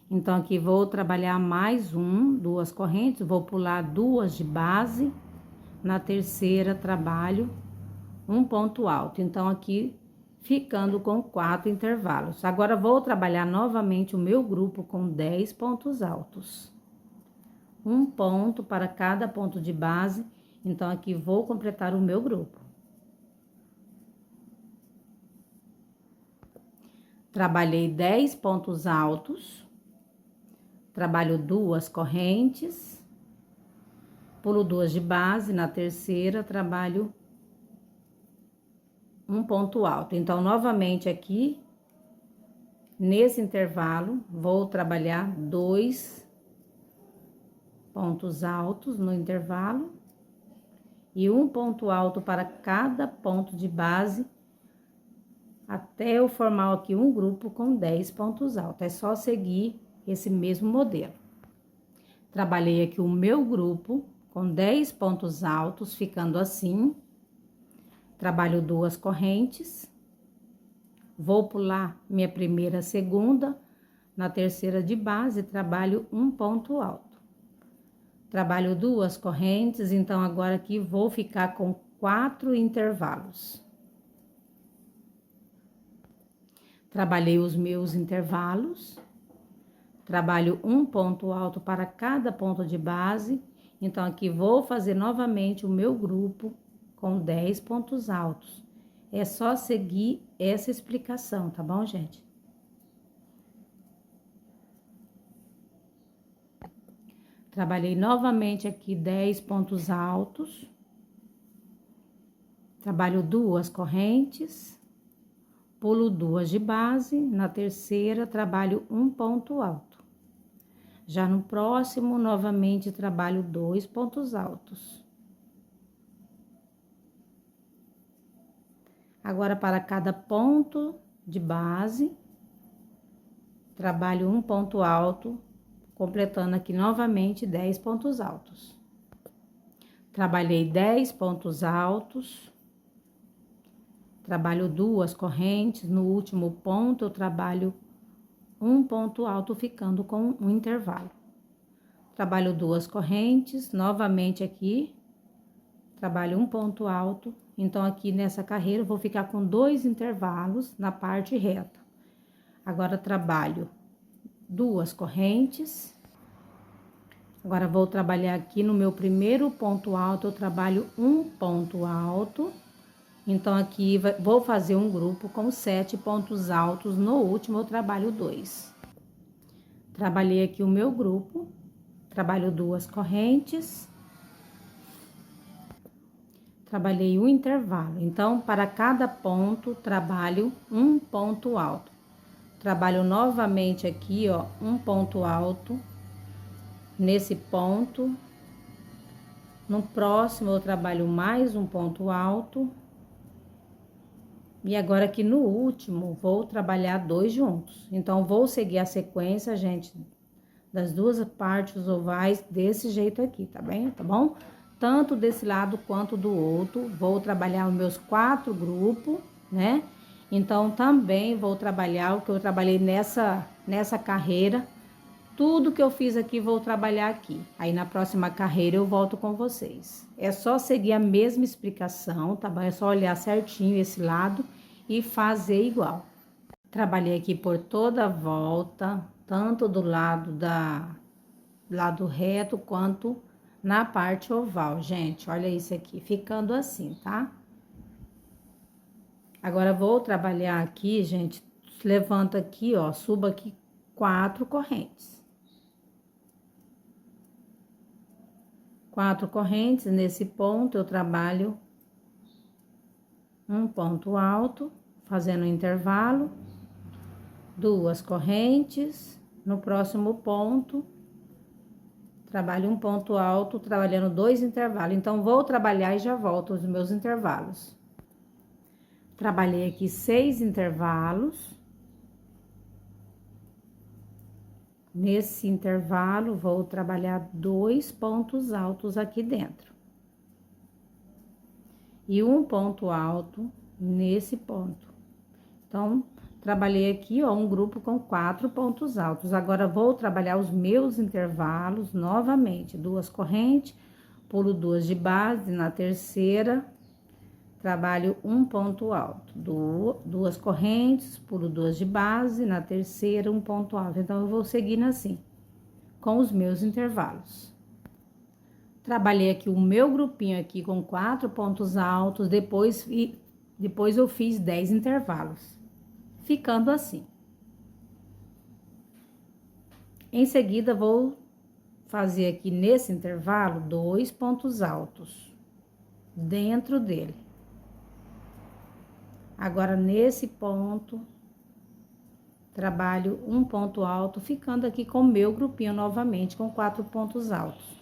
então aqui vou trabalhar mais 2 correntes, vou pular 2 de base, na terceira trabalho um ponto alto, então aqui ficando com 4 intervalos. Agora, vou trabalhar novamente o meu grupo com 10 pontos altos. Um ponto para cada ponto de base, então aqui vou completar o meu grupo. Trabalhei 10 pontos altos, trabalho 2 correntes, pulo 2 de base, na terceira trabalho um ponto alto. Então, novamente aqui, nesse intervalo, vou trabalhar 2 pontos altos no intervalo e um ponto alto para cada ponto de base, até eu formar aqui um grupo com 10 pontos altos. É só seguir esse mesmo modelo. Trabalhei aqui o meu grupo com 10 pontos altos, ficando assim. Trabalho 2 correntes, vou pular minha primeira, segunda, na terceira de base, trabalho um ponto alto. Trabalho 2 correntes, então agora aqui vou ficar com 4 intervalos. Trabalhei os meus intervalos, trabalho um ponto alto para cada ponto de base, então aqui vou fazer novamente o meu grupo com 10 pontos altos. É só seguir essa explicação, tá bom, gente? Trabalhei novamente aqui 10 pontos altos. Trabalho 2 correntes, pulo 2 de base, na terceira trabalho um ponto alto. Já no próximo, novamente trabalho 2 pontos altos. Agora, para cada ponto de base, trabalho um ponto alto, completando aqui novamente 10 pontos altos. Trabalhei 10 pontos altos, trabalho 2 correntes, no último ponto eu trabalho um ponto alto, ficando com um intervalo. Trabalho 2 correntes, novamente aqui, trabalho um ponto alto, Então, aqui nessa carreira, eu vou ficar com 2 intervalos na parte reta. Agora, trabalho 2 correntes. Agora, vou trabalhar aqui no meu primeiro ponto alto, eu trabalho um ponto alto. Então, aqui, vou fazer um grupo com 7 pontos altos. No último, eu trabalho 2. Trabalhei aqui o meu grupo, trabalho 2 correntes. Trabalhei um intervalo. Então, para cada ponto, trabalho um ponto alto. Trabalho novamente aqui, ó, um ponto alto. Nesse ponto. No próximo, eu trabalho mais um ponto alto. E agora aqui no último, vou trabalhar 2 juntos. Então, vou seguir a sequência, gente, das 2 partes ovais desse jeito aqui, tá bem? Tá bom? Tanto desse lado quanto do outro. Vou trabalhar os meus 4 grupos, né? Então, também vou trabalhar o que eu trabalhei nessa carreira. Tudo que eu fiz aqui, vou trabalhar aqui. Aí, na próxima carreira, eu volto com vocês. É só seguir a mesma explicação, tá bom? É só olhar certinho esse lado e fazer igual. Trabalhei aqui por toda a volta, tanto do lado reto, quanto na parte oval, gente. Olha isso aqui, ficando assim, tá? Agora, vou trabalhar aqui, gente. Levanta aqui, ó, suba aqui 4 correntes. 4 correntes, nesse ponto eu trabalho um ponto alto, fazendo um intervalo, 2 correntes, no próximo ponto, trabalho um ponto alto, trabalhando 2 intervalos. Então, vou trabalhar e já volto os meus intervalos. Trabalhei aqui 6 intervalos. Nesse intervalo, vou trabalhar 2 pontos altos aqui dentro. E um ponto alto nesse ponto. Então, trabalhei aqui, ó, um grupo com 4 pontos altos. Agora, vou trabalhar os meus intervalos novamente. 2 correntes, pulo 2 de base, na terceira, trabalho um ponto alto. 2 correntes, pulo 2 de base, na terceira, um ponto alto. Então, eu vou seguindo assim, com os meus intervalos. Trabalhei aqui o meu grupinho aqui com 4 pontos altos, depois eu fiz 10 intervalos, ficando assim. Em seguida, vou fazer aqui nesse intervalo 2 pontos altos dentro dele. Agora, nesse ponto, trabalho um ponto alto, ficando aqui com o meu grupinho novamente, com 4 pontos altos.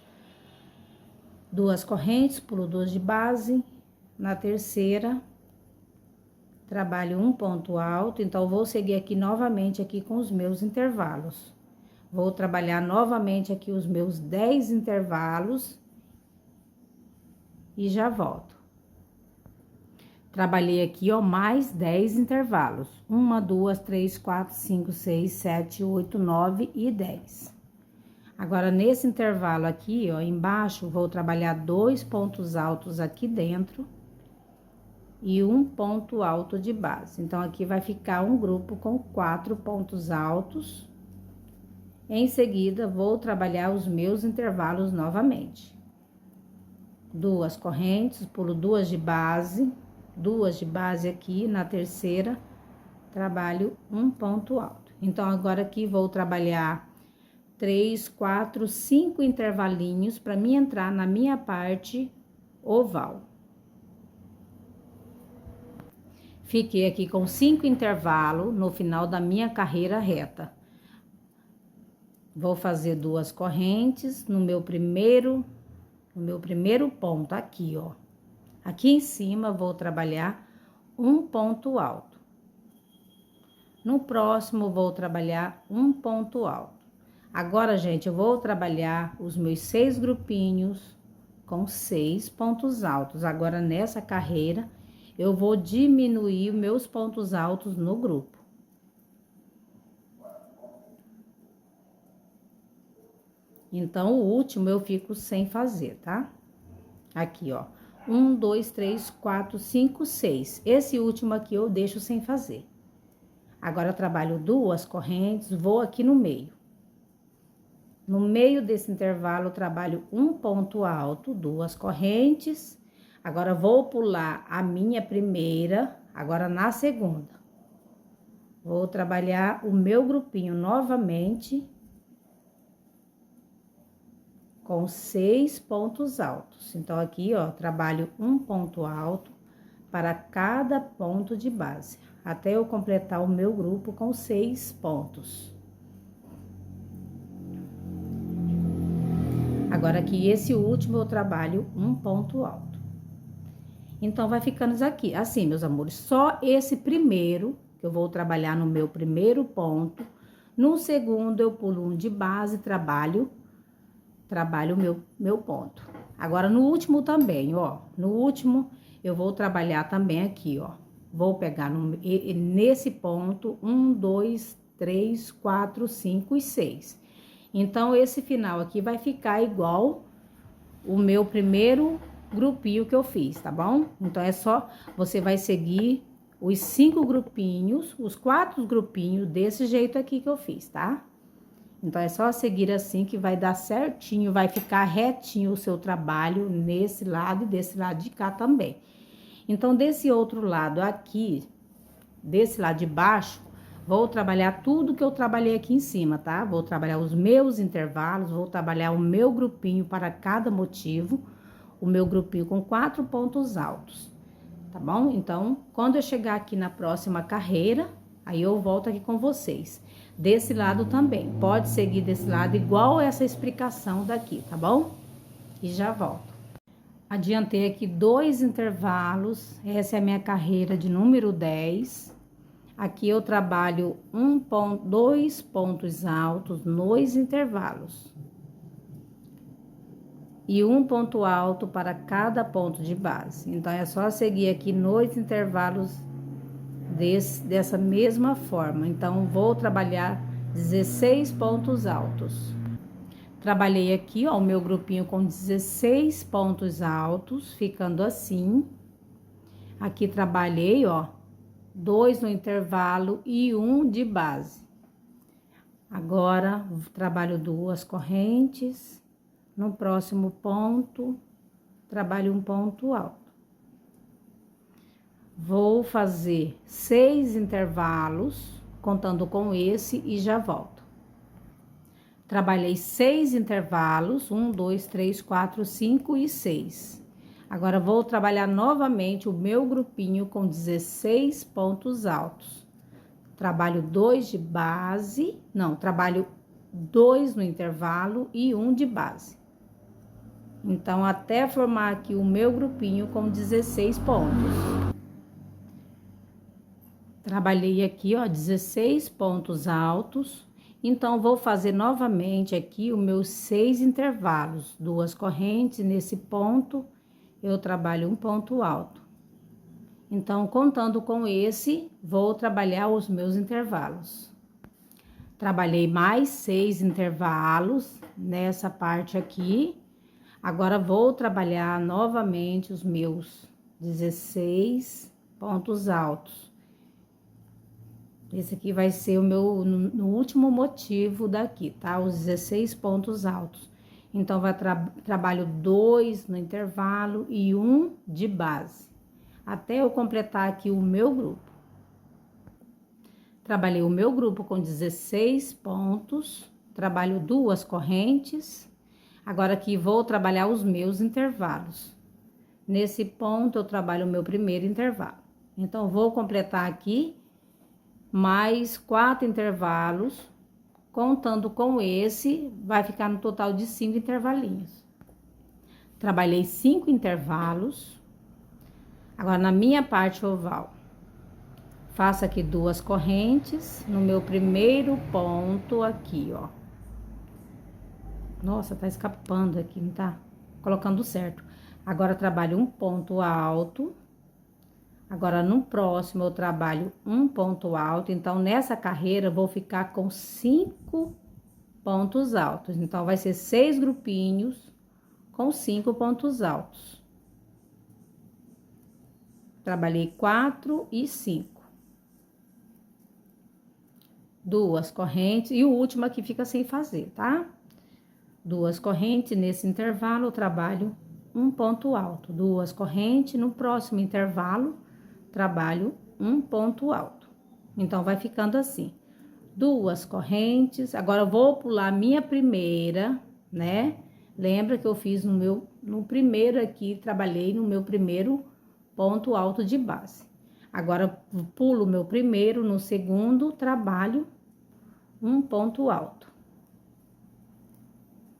2 correntes, pulo 2 de base, na terceira, trabalho um ponto alto, então, vou seguir aqui novamente aqui com os meus intervalos. Vou trabalhar novamente aqui os meus 10 intervalos e já volto. Trabalhei aqui, ó, mais 10 intervalos. 1, 2, 3, 4, 5, 6, 7, 8, 9 e 10. Agora, nesse intervalo aqui, ó, embaixo, vou trabalhar 2 pontos altos aqui dentro e um ponto alto de base. Então, aqui vai ficar um grupo com 4 pontos altos. Em seguida, vou trabalhar os meus intervalos novamente. 2 correntes, pulo 2 de base, 2 de base aqui, na terceira, trabalho um ponto alto. Então, agora aqui vou trabalhar 3, 4, 5 intervalinhos para mim entrar na minha parte oval. Fiquei aqui com 5 intervalos no final da minha carreira reta. Vou fazer 2 correntes no meu primeiro ponto aqui, ó. Aqui em cima, vou trabalhar um ponto alto. No próximo, vou trabalhar um ponto alto. Agora, gente, eu vou trabalhar os meus 6 grupinhos com 6 pontos altos. Agora, nessa carreira, eu vou diminuir os meus pontos altos no grupo. Então, o último eu fico sem fazer, tá? Aqui, ó. 1, 2, 3, 4, 5, 6. Esse último aqui eu deixo sem fazer. Agora, eu trabalho 2 correntes, vou aqui no meio. No meio desse intervalo, eu trabalho um ponto alto, 2 correntes. Agora, vou pular a minha primeira, agora na segunda. Vou trabalhar o meu grupinho novamente com 6 pontos altos. Então, aqui, ó, trabalho um ponto alto para cada ponto de base, até eu completar o meu grupo com 6 pontos. Agora, aqui, esse último, eu trabalho um ponto alto. Então, vai ficando aqui, assim, meus amores, só esse primeiro, que eu vou trabalhar no meu primeiro ponto. No segundo, eu pulo um de base, trabalho o meu ponto. Agora, no último também, ó, no último, eu vou trabalhar também aqui, ó. Vou pegar nesse ponto, 1, 2, 3, 4, 5 e 6. Então, esse final aqui vai ficar igual o meu primeiro grupinho que eu fiz, tá bom? Então, é só, você vai seguir os 5 grupinhos, os 4 grupinhos desse jeito aqui que eu fiz, tá? Então, é só seguir assim que vai dar certinho, vai ficar retinho o seu trabalho nesse lado e desse lado de cá também. Então, desse outro lado aqui, desse lado de baixo, vou trabalhar tudo que eu trabalhei aqui em cima, tá? Vou trabalhar os meus intervalos, vou trabalhar o meu grupinho para cada motivo, o meu grupinho com 4 pontos altos, tá bom? Então, quando eu chegar aqui na próxima carreira, aí eu volto aqui com vocês. Desse lado também, pode seguir desse lado igual essa explicação daqui, tá bom? E já volto. Adiantei aqui 2 intervalos, essa é a minha carreira de número 10. Aqui eu trabalho 2 pontos altos nos intervalos. E um ponto alto para cada ponto de base. Então, é só seguir aqui nos intervalos dessa mesma forma. Então, vou trabalhar 16 pontos altos. Trabalhei aqui, ó, o meu grupinho com 16 pontos altos, ficando assim. Aqui trabalhei, ó, 2 no intervalo e 1 de base. Agora, trabalho 2 correntes. No próximo ponto, trabalho um ponto alto. Vou fazer 6 intervalos, contando com esse, e já volto. Trabalhei 6 intervalos, 1, 2, 3, 4, 5 e 6. Agora, vou trabalhar novamente o meu grupinho com 16 pontos altos. Trabalho 2 de base, não, trabalho 2 no intervalo e 1 de base. Então, até formar aqui o meu grupinho com 16 pontos. Trabalhei aqui, ó, 16 pontos altos. Então, vou fazer novamente aqui os meus 6 intervalos. 2 correntes, nesse ponto, eu trabalho um ponto alto. Então, contando com esse, vou trabalhar os meus intervalos. Trabalhei mais 6 intervalos nessa parte aqui. Agora, vou trabalhar novamente os meus 16 pontos altos. Esse aqui vai ser o meu, no último motivo daqui, tá? Os 16 pontos altos. Então, trabalho 2 no intervalo e 1 de base. Até eu completar aqui o meu grupo. Trabalhei o meu grupo com 16 pontos. Trabalho 2 correntes. Agora, aqui, vou trabalhar os meus intervalos. Nesse ponto, eu trabalho o meu primeiro intervalo. Então, vou completar aqui mais 4 intervalos, contando com esse, vai ficar no total de 5 intervalinhos. Trabalhei 5 intervalos. Agora, na minha parte oval, faço aqui 2 correntes no meu primeiro ponto aqui, ó. Nossa, tá escapando aqui, não tá colocando certo. Agora, trabalho um ponto alto. Agora, no próximo, eu trabalho um ponto alto. Então, nessa carreira, eu vou ficar com 5 pontos altos. Então, vai ser 6 grupinhos com 5 pontos altos. trabalhei 4 e 5. 2 correntes e o último aqui fica sem fazer, tá? 2 correntes, nesse intervalo eu trabalho um ponto alto. 2 correntes, no próximo intervalo, trabalho um ponto alto. Então, vai ficando assim. 2 correntes, agora eu vou pular minha primeira, né? Lembra que eu fiz no primeiro aqui, trabalhei no meu primeiro ponto alto de base. Agora, eu pulo o meu primeiro, no segundo, trabalho um ponto alto.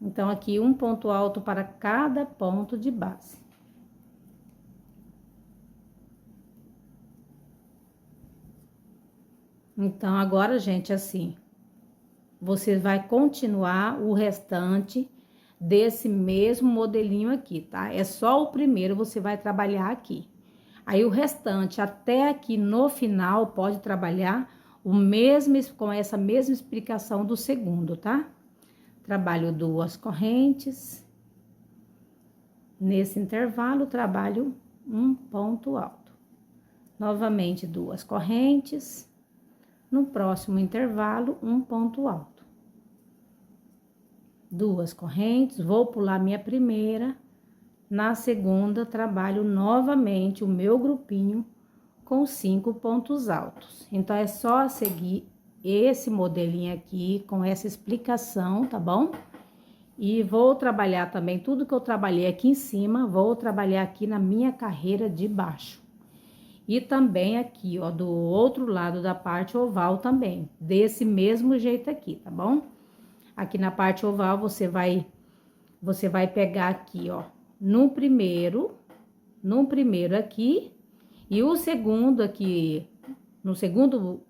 Então, aqui, um ponto alto para cada ponto de base. Então, agora, gente, assim, você vai continuar o restante desse mesmo modelinho aqui, tá? É só o primeiro você vai trabalhar aqui. Aí, o restante, até aqui no final, pode trabalhar o mesmo, com essa mesma explicação do segundo, tá? Trabalho 2 correntes. Nesse intervalo, trabalho um ponto alto. Novamente, 2 correntes. No próximo intervalo, um ponto alto. 2 correntes, vou pular minha primeira. Na segunda, trabalho novamente o meu grupinho com 5 pontos altos. Então, é só seguir esse modelinho aqui com essa explicação, tá bom? E vou trabalhar também tudo que eu trabalhei aqui em cima, vou trabalhar aqui na minha carreira de baixo. E também aqui, ó, do outro lado da parte oval também, desse mesmo jeito aqui, tá bom? Aqui na parte oval, você vai pegar aqui, ó, no primeiro aqui, e o segundo aqui, no segundo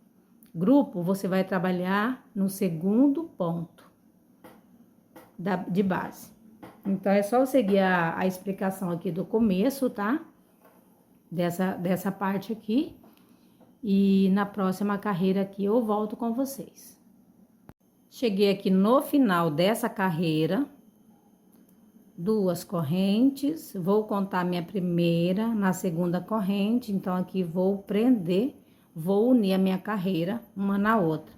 grupo, você vai trabalhar no segundo ponto de base. Então, é só seguir a explicação aqui do começo, tá? Dessa parte aqui. E na próxima carreira aqui eu volto com vocês. Cheguei aqui no final dessa carreira. 2 correntes, vou contar minha primeira na segunda corrente, então aqui vou prender, vou unir a minha carreira uma na outra.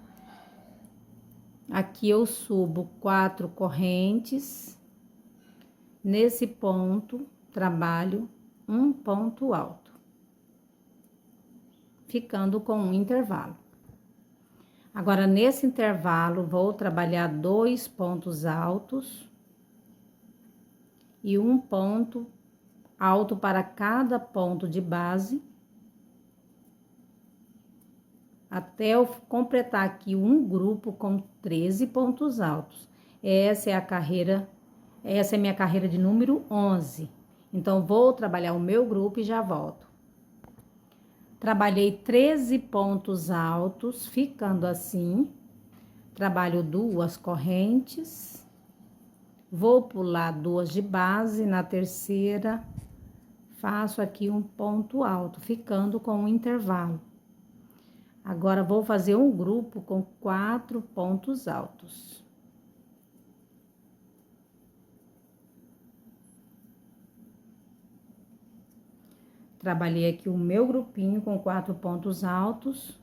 Aqui eu subo 4 correntes, nesse ponto trabalho um ponto alto, ficando com um intervalo. Agora, nesse intervalo, vou trabalhar 2 pontos altos e um ponto alto para cada ponto de base, até eu completar aqui um grupo com 13 pontos altos. Essa é minha carreira de número 11. Então, vou trabalhar o meu grupo e já volto. Trabalhei 13 pontos altos, ficando assim. Trabalho 2 correntes. Vou pular 2 de base, na terceira, faço aqui um ponto alto, ficando com um intervalo. Agora, vou fazer um grupo com 4 pontos altos. Trabalhei aqui o meu grupinho com 4 pontos altos.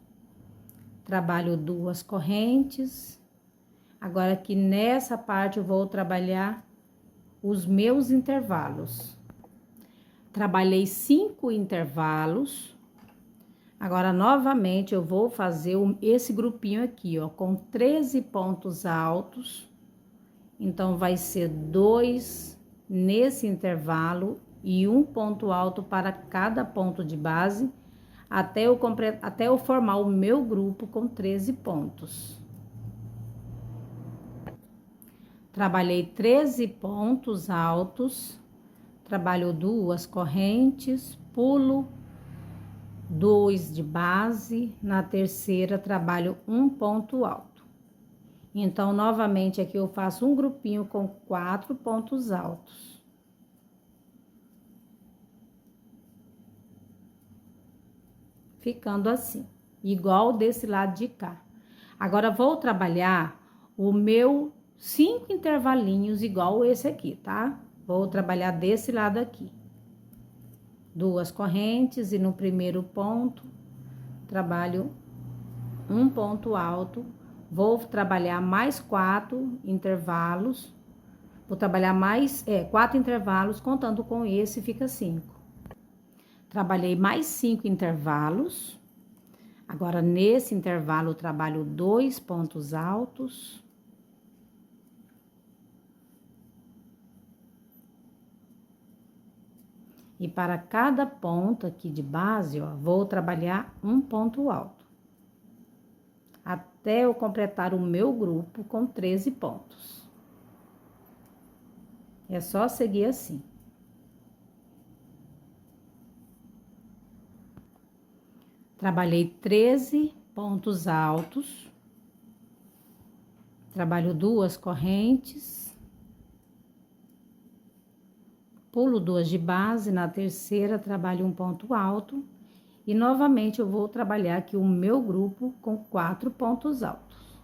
Trabalho 2 correntes. Agora, aqui nessa parte, eu vou trabalhar os meus intervalos. Trabalhei 5 intervalos. Agora, novamente, eu vou fazer esse grupinho aqui, ó, com 13 pontos altos. Então, vai ser 2 nesse intervalo e um ponto alto para cada ponto de base, até eu formar o meu grupo com 13 pontos. Trabalhei 13 pontos altos, trabalho 2 correntes, pulo 2 de base, na terceira trabalho um ponto alto. Então, novamente, aqui eu faço um grupinho com 4 pontos altos. Ficando assim, igual desse lado de cá. Agora, vou trabalhar o meu 5 intervalinhos igual esse aqui, tá? Vou trabalhar desse lado aqui. 2 correntes e no primeiro ponto trabalho um ponto alto. Vou trabalhar mais 4 intervalos. Vou trabalhar mais 4 intervalos, contando com esse fica 5. Trabalhei mais 5 intervalos. Agora, nesse intervalo, eu trabalho 2 pontos altos. E para cada ponto aqui de base, ó, vou trabalhar um ponto alto. Até eu completar o meu grupo com 13 pontos. É só seguir assim. Trabalhei 13 pontos altos. Trabalho 2 correntes. Pulo 2 de base, na terceira trabalho um ponto alto. E novamente eu vou trabalhar aqui o meu grupo com 4 pontos altos.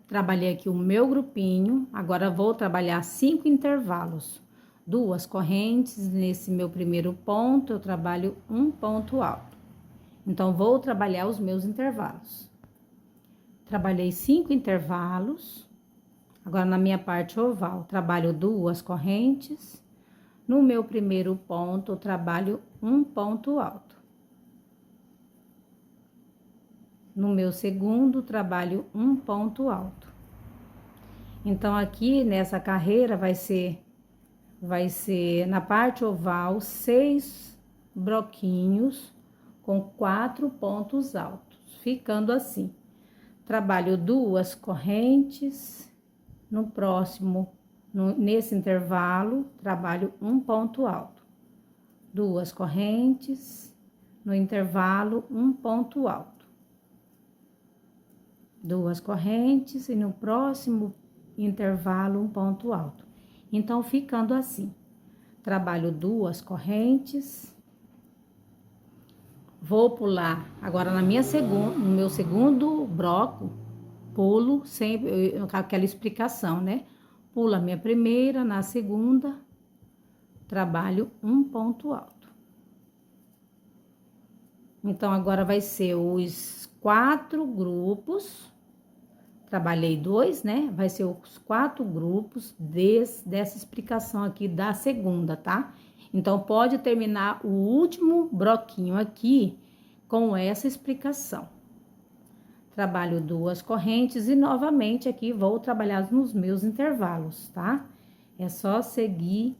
Trabalhei aqui o meu grupinho, agora vou trabalhar 5 intervalos. 2 correntes, nesse meu primeiro ponto eu trabalho um ponto alto. Então, vou trabalhar os meus intervalos. Trabalhei 5 intervalos. Agora, na minha parte oval, trabalho 2 correntes. No meu primeiro ponto, eu trabalho um ponto alto. No meu segundo, trabalho um ponto alto. Então, aqui nessa carreira vai ser na parte oval 6 bloquinhos com 4 pontos altos, ficando assim. Trabalho 2 correntes, no próximo, nesse intervalo, trabalho um ponto alto. 2 correntes, no intervalo, um ponto alto. 2 correntes e no próximo intervalo, um ponto alto. Então, ficando assim, trabalho 2 correntes, vou pular agora no meu segundo bloco, pulo sempre aquela explicação, né? Pulo a minha primeira, na segunda, trabalho um ponto alto. Então, agora vai ser os 4 grupos. Trabalhei 2, né? Vai ser os 4 grupos dessa explicação aqui da segunda, tá? Então, pode terminar o último bloquinho aqui com essa explicação. Trabalho 2 correntes e novamente aqui vou trabalhar nos meus intervalos, tá? É só seguir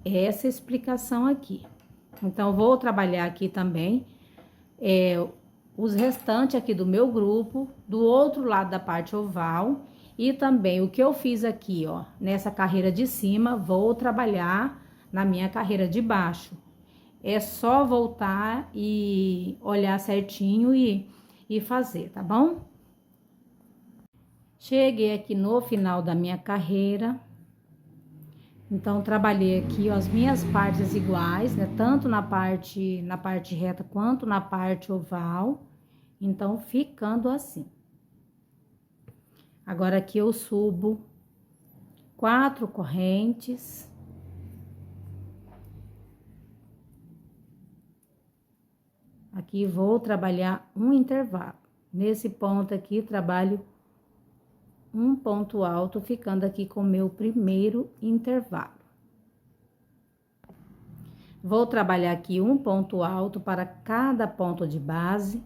essa explicação aqui. Então, vou trabalhar aqui também os restantes aqui do meu grupo, do outro lado da parte oval, e também o que eu fiz aqui, ó, nessa carreira de cima, vou trabalhar na minha carreira de baixo. É só voltar e olhar certinho e fazer, tá bom? Cheguei aqui no final da minha carreira. Então, trabalhei aqui, ó, as minhas partes iguais, né? Tanto na parte reta quanto na parte oval. Então, ficando assim. Agora, aqui eu subo 4 correntes. Aqui vou trabalhar um intervalo. Nesse ponto aqui, trabalho um ponto alto, ficando aqui com o meu primeiro intervalo. Vou trabalhar aqui um ponto alto para cada ponto de base.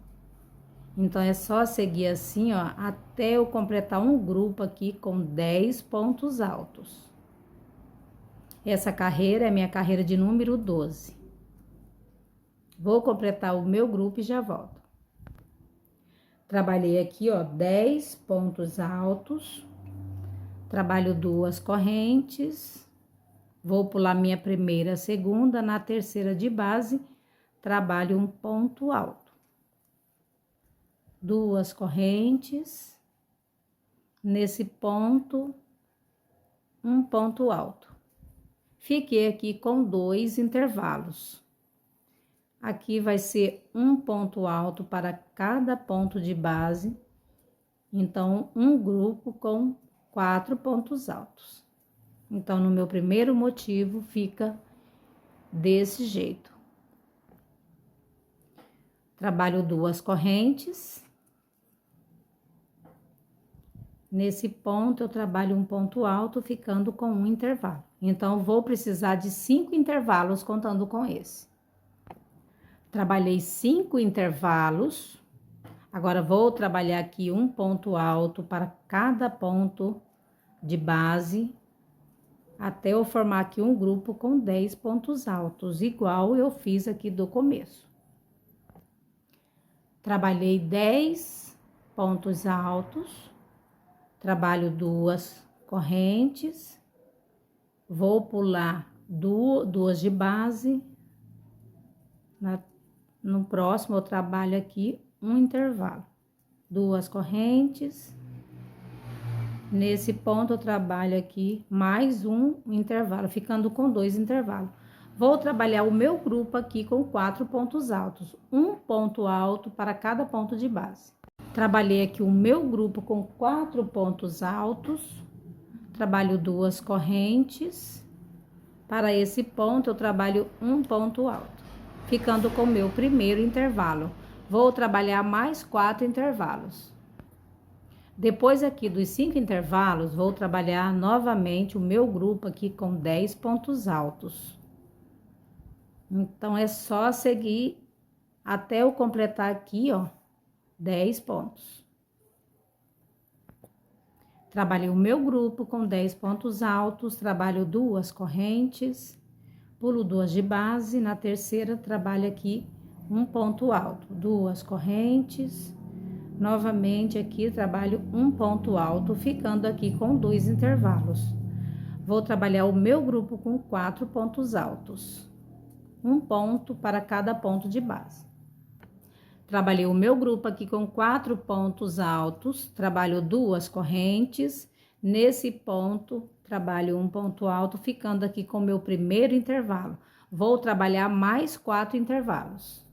Então, é só seguir assim, ó, até eu completar um grupo aqui com 10 pontos altos. Essa carreira é minha carreira de número 12. Vou completar o meu grupo e já volto. Trabalhei aqui, ó, 10 pontos altos. Trabalho 2 correntes. Vou pular minha primeira, segunda, na terceira de base, trabalho um ponto alto. 2 correntes, nesse ponto, um ponto alto. Fiquei aqui com 2 intervalos. Aqui vai ser um ponto alto para cada ponto de base. Então, um grupo com 4 pontos altos. Então, no meu primeiro motivo, fica desse jeito. Trabalho 2 correntes. Nesse ponto, eu trabalho um ponto alto, ficando com um intervalo. Então, vou precisar de 5 intervalos, contando com esse. Trabalhei 5 intervalos. Agora, vou trabalhar aqui um ponto alto para cada ponto de base, até eu formar aqui um grupo com 10 pontos altos, igual eu fiz aqui do começo. Trabalhei 10 pontos altos, trabalho 2 correntes, vou pular 2 de base, no próximo eu trabalho aqui um intervalo, 2 correntes. Nesse ponto, eu trabalho aqui mais um intervalo, ficando com 2 intervalos. Vou trabalhar o meu grupo aqui com 4 pontos altos, um ponto alto para cada ponto de base. Trabalhei aqui o meu grupo com 4 pontos altos, trabalho 2 correntes. Para esse ponto, eu trabalho um ponto alto, ficando com o meu primeiro intervalo. Vou trabalhar mais 4 intervalos. Depois aqui dos 5 intervalos, vou trabalhar novamente o meu grupo aqui com 10 pontos altos. Então, é só seguir até eu completar aqui, ó, 10 pontos. Trabalhei o meu grupo com 10 pontos altos, trabalho 2 correntes, pulo 2 de base, na terceira trabalho aqui um ponto alto, 2 correntes. Novamente aqui trabalho um ponto alto, ficando aqui com 2 intervalos. Vou trabalhar o meu grupo com 4 pontos altos, um ponto para cada ponto de base. Trabalhei o meu grupo aqui com 4 pontos altos, trabalho 2 correntes. Nesse ponto, trabalho um ponto alto, ficando aqui com o meu primeiro intervalo. Vou trabalhar mais 4 intervalos.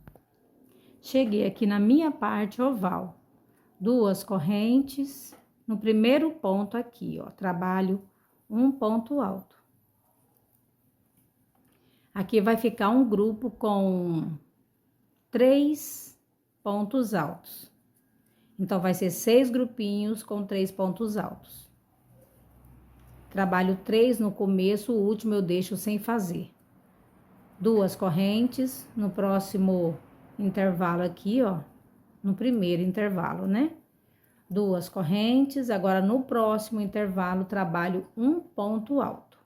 Cheguei aqui na minha parte oval. 2 correntes, no primeiro ponto aqui, ó, trabalho um ponto alto. Aqui vai ficar um grupo com 3 pontos altos. Então, vai ser 6 grupinhos com 3 pontos altos. Trabalho 3 no começo, o último eu deixo sem fazer. 2 correntes, no próximo intervalo aqui, ó. No primeiro intervalo, né? 2 correntes, agora no próximo intervalo trabalho um ponto alto.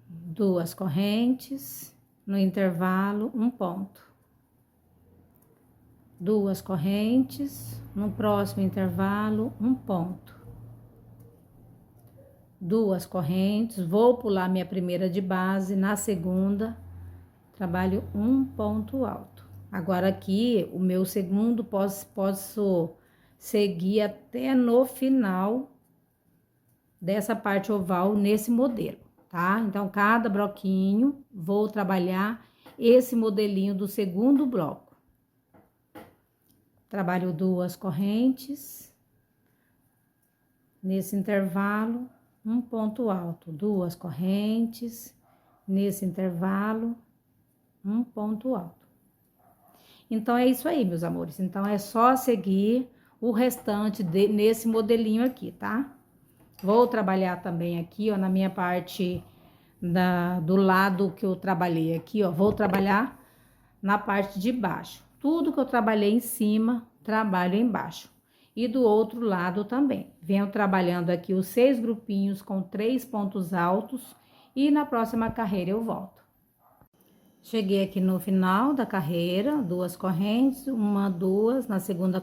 2 correntes, no intervalo um ponto. 2 correntes, no próximo intervalo um ponto. 2 correntes, vou pular minha primeira de base, na segunda trabalho um ponto alto. Agora aqui, o meu segundo, posso seguir até no final dessa parte oval nesse modelo, tá? Então, cada bloquinho, vou trabalhar esse modelinho do segundo bloco. Trabalho 2 correntes. Nesse intervalo, um ponto alto. 2 correntes. Nesse intervalo, um ponto alto. Então, é isso aí, meus amores. Então, é só seguir o restante nesse modelinho aqui, tá? Vou trabalhar também aqui, ó, na minha parte do lado que eu trabalhei aqui, ó. Vou trabalhar na parte de baixo. Tudo que eu trabalhei em cima, trabalho embaixo. E do outro lado também. Venho trabalhando aqui os 6 grupinhos com 3 pontos altos. E na próxima carreira eu volto. Cheguei aqui no final da carreira, 2 correntes, 1, 2, na segunda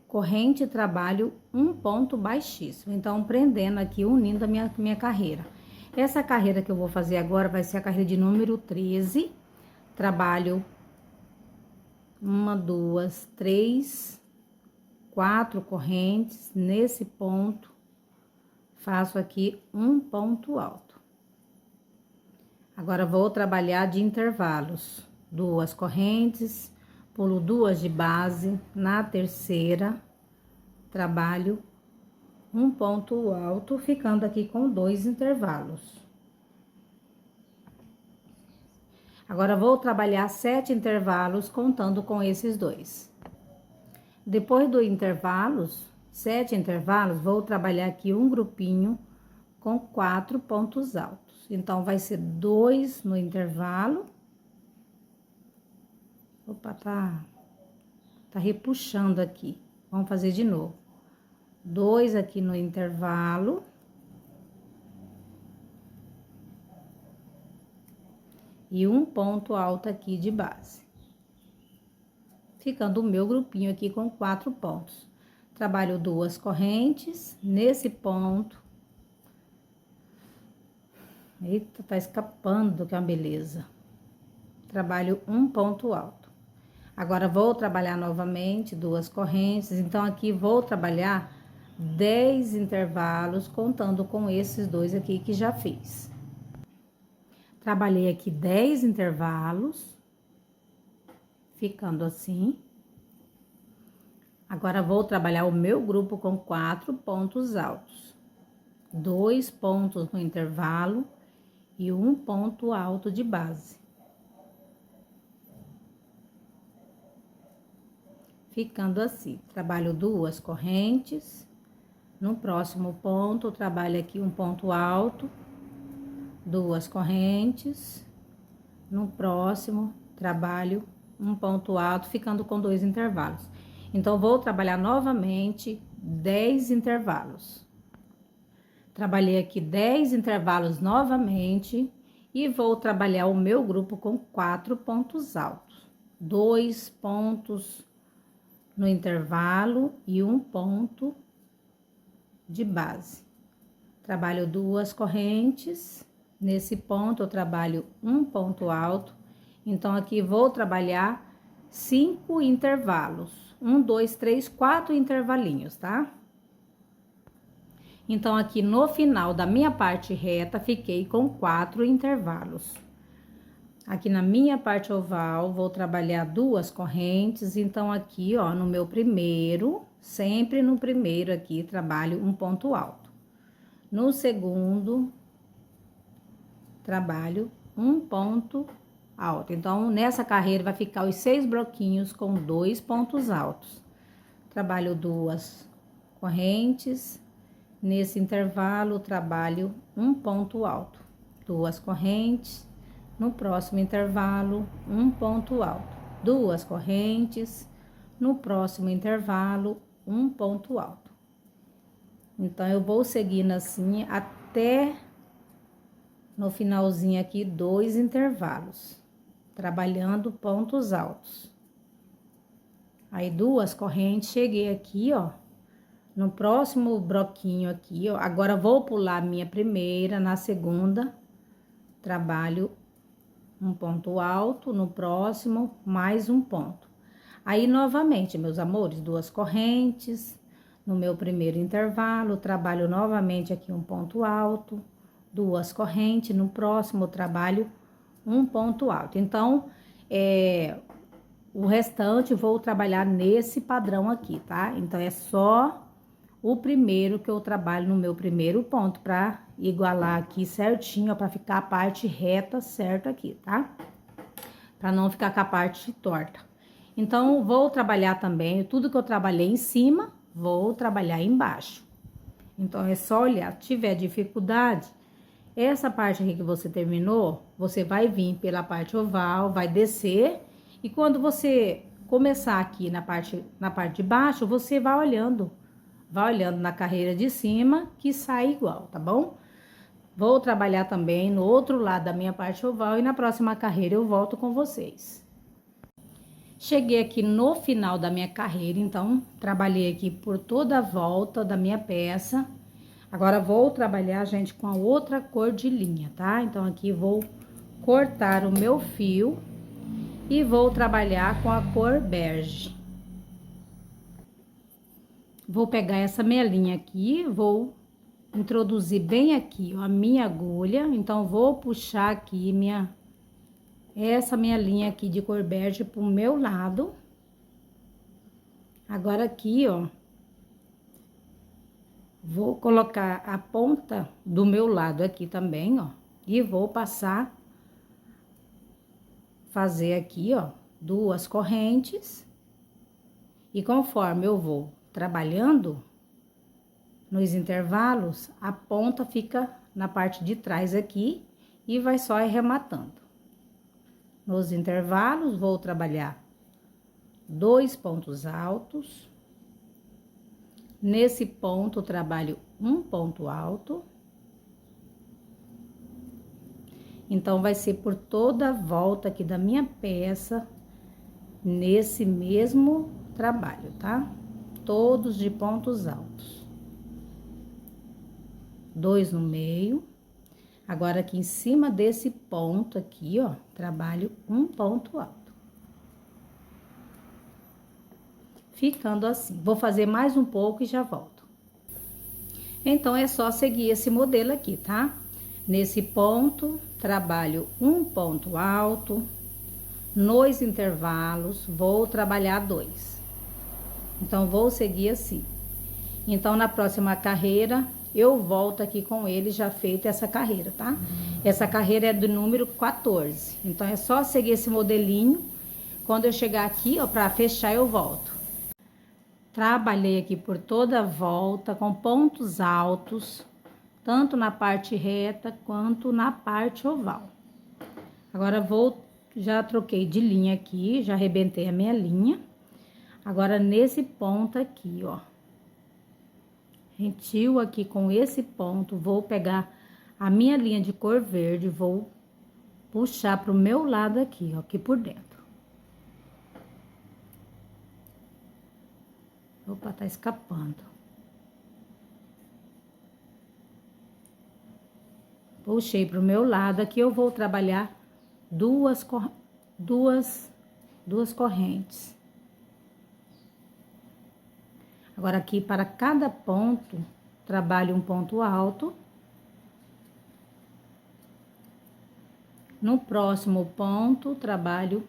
corrente trabalho um ponto baixíssimo. Então, prendendo aqui, unindo a minha carreira. Essa carreira que eu vou fazer agora vai ser a carreira de número 13. Trabalho 1, 2, 3, 4 correntes. Nesse ponto, faço aqui um ponto alto. Agora, vou trabalhar de intervalos. 2 correntes, pulo 2 de base, na terceira, trabalho um ponto alto, ficando aqui com 2 intervalos. Agora, vou trabalhar 7 intervalos, contando com esses 2. Depois do intervalos, 7 intervalos, vou trabalhar aqui um grupinho com 4 pontos altos. Então, vai ser 2 no intervalo. Opa, tá repuxando aqui. Vamos fazer de novo. 2 aqui no intervalo. E um ponto alto aqui de base. Ficando o meu grupinho aqui com 4 pontos. Trabalho 2 correntes nesse ponto. Eita, tá escapando, que é uma beleza. Trabalho um ponto alto. Agora, vou trabalhar novamente 2 correntes. Então, aqui vou trabalhar 10 intervalos, contando com esses 2 aqui que já fiz. Trabalhei aqui 10 intervalos, ficando assim. Agora, vou trabalhar o meu grupo com 4 pontos altos. 2 pontos no intervalo e um ponto alto de base. Ficando assim, trabalho 2 correntes. No próximo ponto, trabalho aqui um ponto alto, 2 correntes. No próximo, trabalho um ponto alto, ficando com 2 intervalos. Então, vou trabalhar novamente 10 intervalos. Trabalhei aqui 10 intervalos novamente e vou trabalhar o meu grupo com 4 pontos altos. 2 pontos no intervalo e um ponto de base. Trabalho 2 correntes. Nesse ponto, eu trabalho um ponto alto. Então, aqui vou trabalhar 5 intervalos. 1, 2, 3, 4 intervalinhos, tá? Então, aqui no final da minha parte reta, fiquei com 4 intervalos. Aqui na minha parte oval, vou trabalhar 2 correntes. Então, aqui, ó, no meu primeiro, sempre no primeiro aqui, trabalho um ponto alto. No segundo, trabalho um ponto alto. Então, nessa carreira, vai ficar os 6 bloquinhos com 2 pontos altos. Trabalho 2 correntes. Nesse intervalo, trabalho um ponto alto. 2 correntes. No próximo intervalo, um ponto alto. 2 correntes. No próximo intervalo, um ponto alto. Então, eu vou seguindo assim até no finalzinho aqui, 2 intervalos, trabalhando pontos altos. Aí, 2 correntes, cheguei aqui, ó, no próximo bloquinho aqui, ó. Agora, vou pular a minha primeira, na segunda, trabalho um ponto alto, no próximo, mais um ponto. Aí, novamente, meus amores, 2 correntes. No meu primeiro intervalo, trabalho novamente aqui um ponto alto, 2 correntes. No próximo, trabalho um ponto alto. Então, o restante vou trabalhar nesse padrão aqui, tá? Então, é só o primeiro que eu trabalho no meu primeiro ponto, pra igualar aqui certinho, ó, pra ficar a parte reta certa aqui, tá? Pra não ficar com a parte torta. Então, vou trabalhar também, tudo que eu trabalhei em cima, vou trabalhar embaixo. Então, é só olhar. Se tiver dificuldade, essa parte aqui que você terminou, você vai vir pela parte oval, vai descer. E quando você começar aqui na parte de baixo, você vai olhando na carreira de cima, que sai igual, tá bom? Vou trabalhar também no outro lado da minha parte oval e na próxima carreira eu volto com vocês. Cheguei aqui no final da minha carreira, então, trabalhei aqui por toda a volta da minha peça. Agora, vou trabalhar, gente, com a outra cor de linha, tá? Então, aqui vou cortar o meu fio e vou trabalhar com a cor bege. Vou pegar essa minha linha aqui, vou introduzir bem aqui, ó, a minha agulha. Então, vou puxar aqui essa minha linha aqui de cor bege pro meu lado. Agora aqui, ó, Vou colocar a ponta do meu lado aqui também, ó, e vou passar, fazer aqui, ó, 2 correntes. E conforme eu vou trabalhando nos intervalos, a ponta fica na parte de trás aqui e vai só arrematando. Nos intervalos, vou trabalhar 2 pontos altos. Nesse ponto, trabalho um ponto alto. Então, vai ser por toda a volta aqui da minha peça, nesse mesmo trabalho, tá? Todos de pontos altos. 2 no meio. Agora, aqui em cima desse ponto aqui, ó, trabalho um ponto alto. Ficando assim. Vou fazer mais um pouco e já volto. Então, é só seguir esse modelo aqui, tá? Nesse ponto, trabalho um ponto alto. Nos intervalos, vou trabalhar 2. Então, vou seguir assim. Então, na próxima carreira, eu volto aqui com ele já feita essa carreira, tá? Essa carreira é do número 14. Então, é só seguir esse modelinho. Quando eu chegar aqui, ó, pra fechar, eu volto. Trabalhei aqui por toda a volta com pontos altos, tanto na parte reta quanto na parte oval. Agora, já troquei de linha aqui, já arrebentei a minha linha. Agora, nesse ponto aqui, ó. Retio aqui com esse ponto, vou pegar a minha linha de cor verde, vou puxar pro meu lado aqui, ó, aqui por dentro. Opa, tá escapando. Puxei pro meu lado, aqui eu vou trabalhar duas correntes. Agora, aqui para cada ponto, trabalho um ponto alto. No próximo ponto, trabalho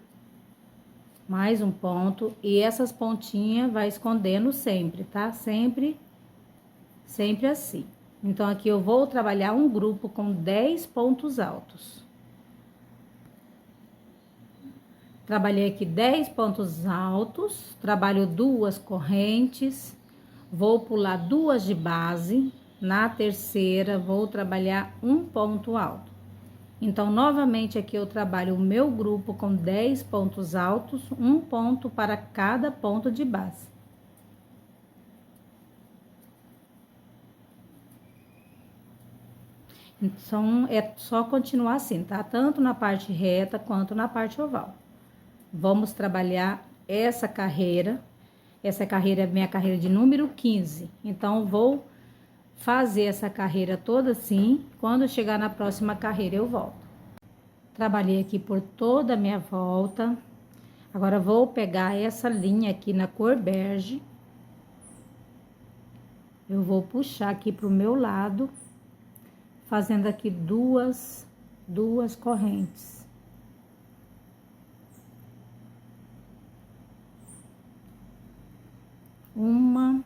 mais um ponto. E essas pontinhas vai escondendo sempre, tá? Sempre assim. Então, aqui eu vou trabalhar um grupo com 10 pontos altos. Trabalhei aqui 10 pontos altos, trabalho 2 correntes, vou pular 2 de base, na terceira vou trabalhar um ponto alto. Então, novamente aqui eu trabalho o meu grupo com 10 pontos altos, um ponto para cada ponto de base. Então, é só continuar assim, tá? Tanto na parte reta quanto na parte oval. Vamos trabalhar essa carreira. Essa carreira é minha carreira de número 15. Então, vou fazer essa carreira toda assim. Quando chegar na próxima carreira, eu volto. Trabalhei aqui por toda a minha volta. Agora, vou pegar essa linha aqui na cor bege. Eu vou puxar aqui pro meu lado, fazendo aqui duas correntes. Uma,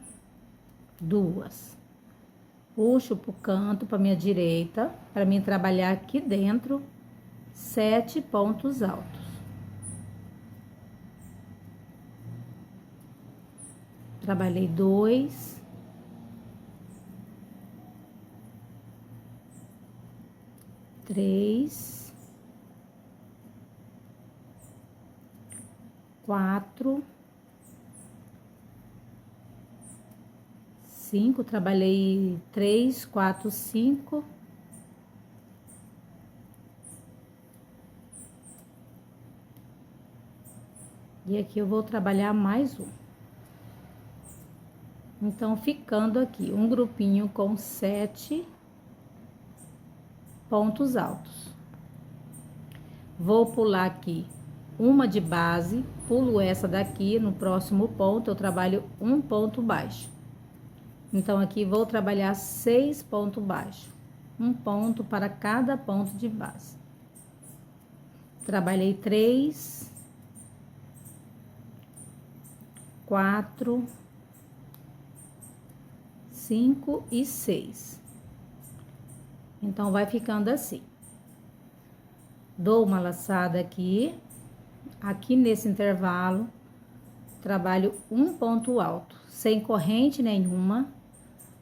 duas. Puxo pro canto, pra minha direita, para mim trabalhar aqui dentro 7 pontos altos. Trabalhei 2. 3. 4. 5, trabalhei 3, 4, 5. E aqui eu vou trabalhar mais um. Então, ficando aqui um grupinho com 7 pontos altos. Vou pular aqui uma de base, pulo essa daqui, no próximo ponto eu trabalho um ponto baixo. Então, aqui vou trabalhar 6 pontos baixos, um ponto para cada ponto de base. Trabalhei 3, 4, 5 e 6. Então, vai ficando assim. Dou uma laçada aqui. Aqui nesse intervalo, trabalho um ponto alto, sem corrente nenhuma.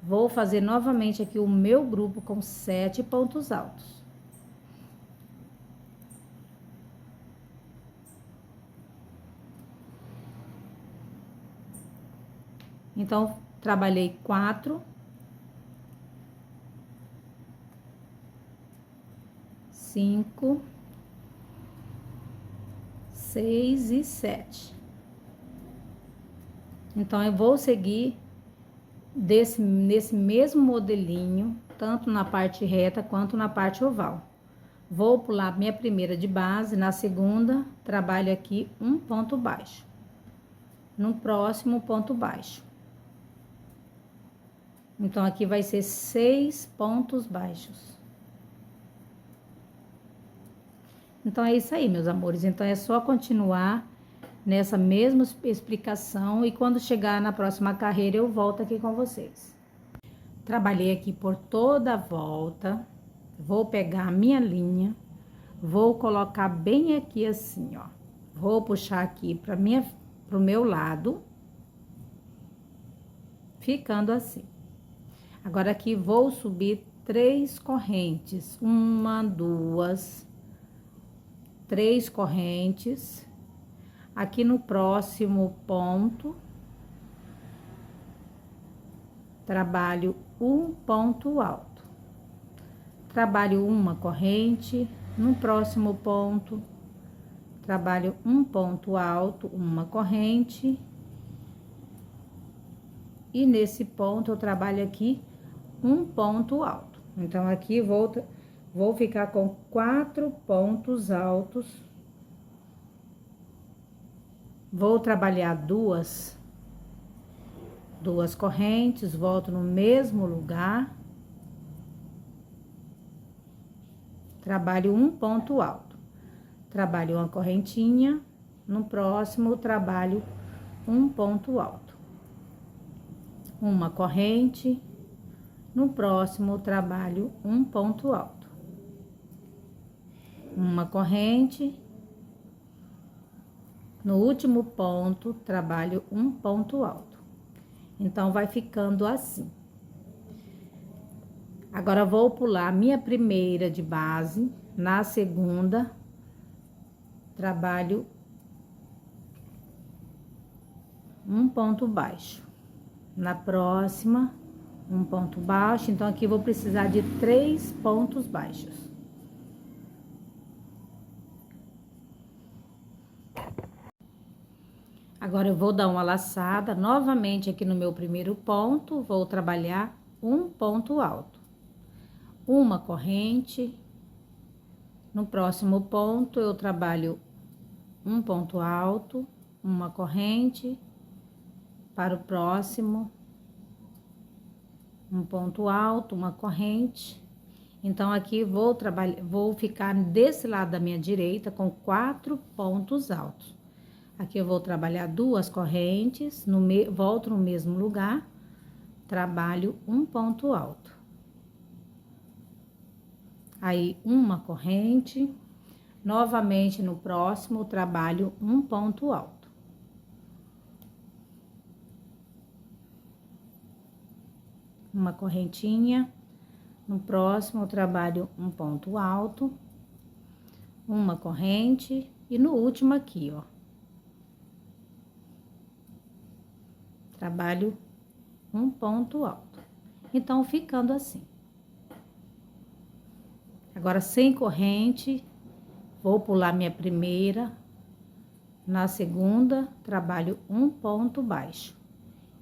Vou fazer novamente aqui o meu grupo com 7 pontos altos. Então, trabalhei 4, 5, 6 e 7. Então, eu vou seguir nesse mesmo modelinho, tanto na parte reta quanto na parte oval. Vou pular minha primeira de base, na segunda, trabalho aqui um ponto baixo. No próximo, ponto baixo. Então, aqui vai ser 6 pontos baixos. Então, é isso aí, meus amores. Então, é só continuar nessa mesma explicação e quando chegar na próxima carreira, eu volto aqui com vocês. Trabalhei aqui por toda a volta. Vou pegar a minha linha, vou colocar bem aqui assim, ó. Vou puxar aqui pro meu lado, ficando assim. Agora, aqui vou subir 3 correntes. 1, 2, 3 correntes. Aqui no próximo ponto, trabalho um ponto alto. Trabalho uma corrente. No próximo ponto, trabalho um ponto alto, uma corrente. E nesse ponto, eu trabalho aqui um ponto alto. Então, aqui vou ficar com 4 pontos altos. Vou trabalhar duas correntes, volto no mesmo lugar. Trabalho um ponto alto. Trabalho uma correntinha. No próximo, trabalho um ponto alto. Uma corrente. No próximo, trabalho um ponto alto. Uma corrente. No último ponto, trabalho um ponto alto. Então, vai ficando assim. Agora, vou pular minha primeira de base. Na segunda, trabalho um ponto baixo. Na próxima, um ponto baixo. Então, aqui vou precisar de 3 pontos baixos. Agora, eu vou dar uma laçada novamente aqui no meu primeiro ponto. Vou trabalhar um ponto alto. Uma corrente. No próximo ponto, eu trabalho um ponto alto, uma corrente. Para o próximo, um ponto alto, uma corrente. Então, aqui vou ficar desse lado da minha direita com 4 pontos altos. Aqui eu vou trabalhar 2 correntes, volto no mesmo lugar, trabalho um ponto alto. Aí, uma corrente, novamente no próximo, trabalho um ponto alto. Uma correntinha, no próximo, eu trabalho um ponto alto, uma corrente, e no último aqui, ó. Trabalho um ponto alto. Então, ficando assim. Agora, sem corrente, vou pular minha primeira. Na segunda, trabalho um ponto baixo.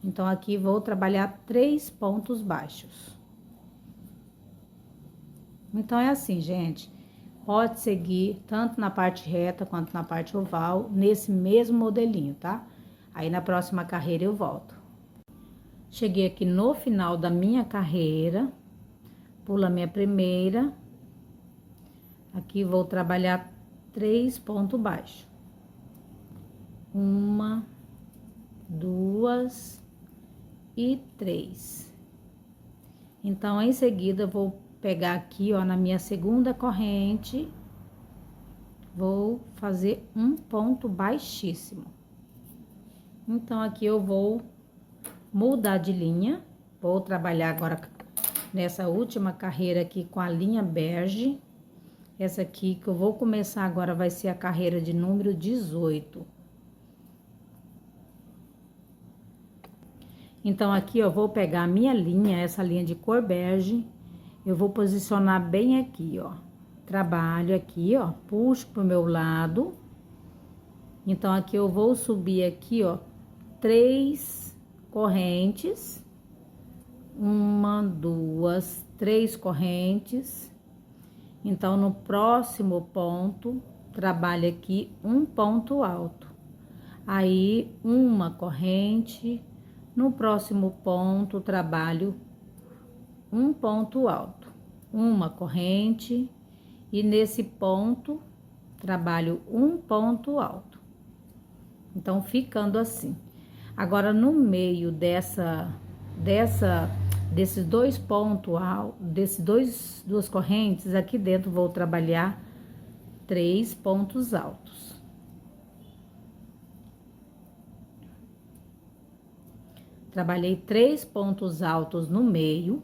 Então, aqui vou trabalhar 3 pontos baixos. Então, é assim, gente. Pode seguir tanto na parte reta quanto na parte oval, nesse mesmo modelinho, tá? Aí, na próxima carreira, eu volto. Cheguei aqui no final da minha carreira. Pula minha primeira. Aqui, vou trabalhar 3 pontos baixos. 1, 2 e 3. Então, em seguida, eu vou pegar aqui, ó, na minha segunda corrente, vou fazer um ponto baixíssimo. Então, aqui eu vou mudar de linha, vou trabalhar agora nessa última carreira aqui com a linha bege. Essa aqui que eu vou começar agora vai ser a carreira de número 18. Então, aqui eu vou pegar a minha linha, essa linha de cor bege, eu vou posicionar bem aqui, ó. Trabalho aqui, ó, puxo pro meu lado. Então, aqui eu vou subir aqui, ó, 3 correntes. 1, 2, 3 correntes. Então, no próximo ponto, trabalho aqui um ponto alto. Aí, uma corrente. No próximo ponto, trabalho um ponto alto, uma corrente, e nesse ponto, trabalho um ponto alto. Então, ficando assim. Agora, no meio desses dois pontos altos, duas correntes, aqui dentro vou trabalhar 3 pontos altos. Trabalhei 3 pontos altos no meio,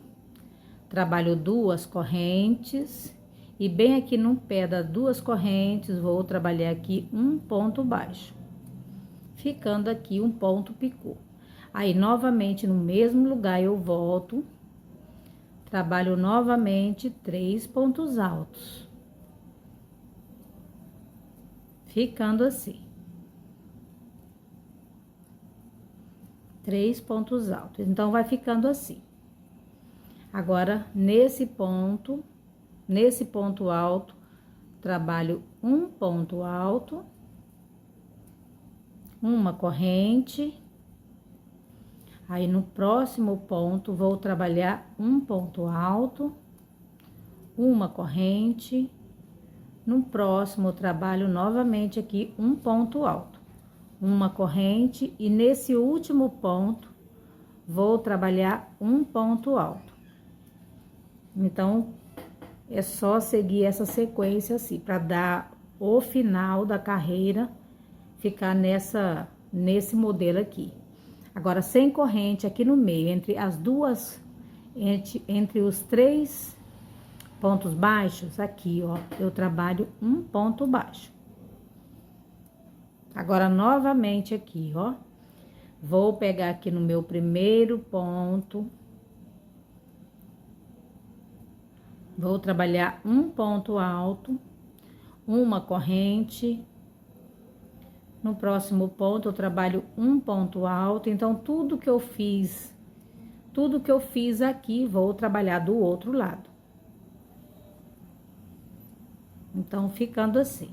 trabalho 2 correntes, e bem aqui no pé das 2 correntes, vou trabalhar aqui um ponto baixo, ficando aqui um ponto picô. Aí, novamente, no mesmo lugar, eu volto, trabalho novamente 3 pontos altos, ficando assim. 3 pontos altos. Então, vai ficando assim. Agora, nesse ponto alto, trabalho um ponto alto, uma corrente. Aí, no próximo ponto, vou trabalhar um ponto alto, uma corrente. No próximo, trabalho novamente aqui um ponto alto, uma corrente, e nesse último ponto vou trabalhar um ponto alto. Então, é só seguir essa sequência assim, para dar o final da carreira, ficar nesse modelo aqui. Agora, sem corrente aqui no meio, entre os 3 pontos baixos, aqui, ó, eu trabalho um ponto baixo. Agora, novamente aqui, ó, vou pegar aqui no meu primeiro ponto, vou trabalhar um ponto alto, uma corrente. No próximo ponto, eu trabalho um ponto alto. Então, tudo que eu fiz aqui, vou trabalhar do outro lado. Então, ficando assim.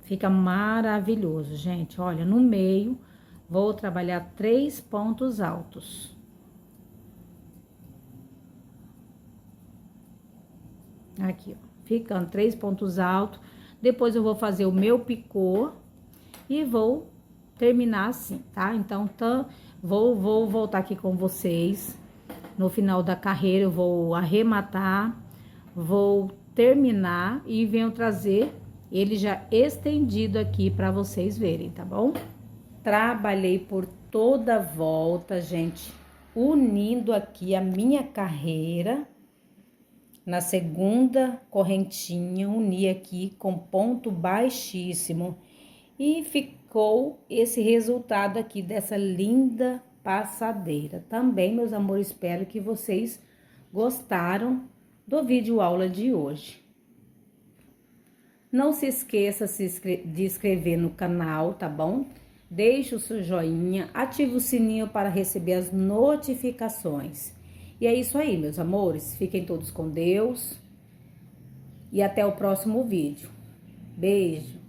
Fica maravilhoso, gente. Olha, no meio, vou trabalhar 3 pontos altos. Aqui, ó. Ficando 3 pontos altos. Depois, eu vou fazer o meu picô e vou terminar assim, tá? Então, vou voltar aqui com vocês. No final da carreira, eu vou arrematar, vou terminar e venho trazer ele já estendido aqui para vocês verem, tá bom? Trabalhei por toda a volta, gente, unindo aqui a minha carreira. Na segunda correntinha, uni aqui com ponto baixíssimo. E ficou esse resultado aqui dessa linda passadeira. Também, meus amores, espero que vocês gostaram do vídeo aula de hoje. Não se esqueça de inscrever no canal, tá bom? Deixe o seu joinha, ative o sininho para receber as notificações. E é isso aí, meus amores. Fiquem todos com Deus. E até o próximo vídeo. Beijo!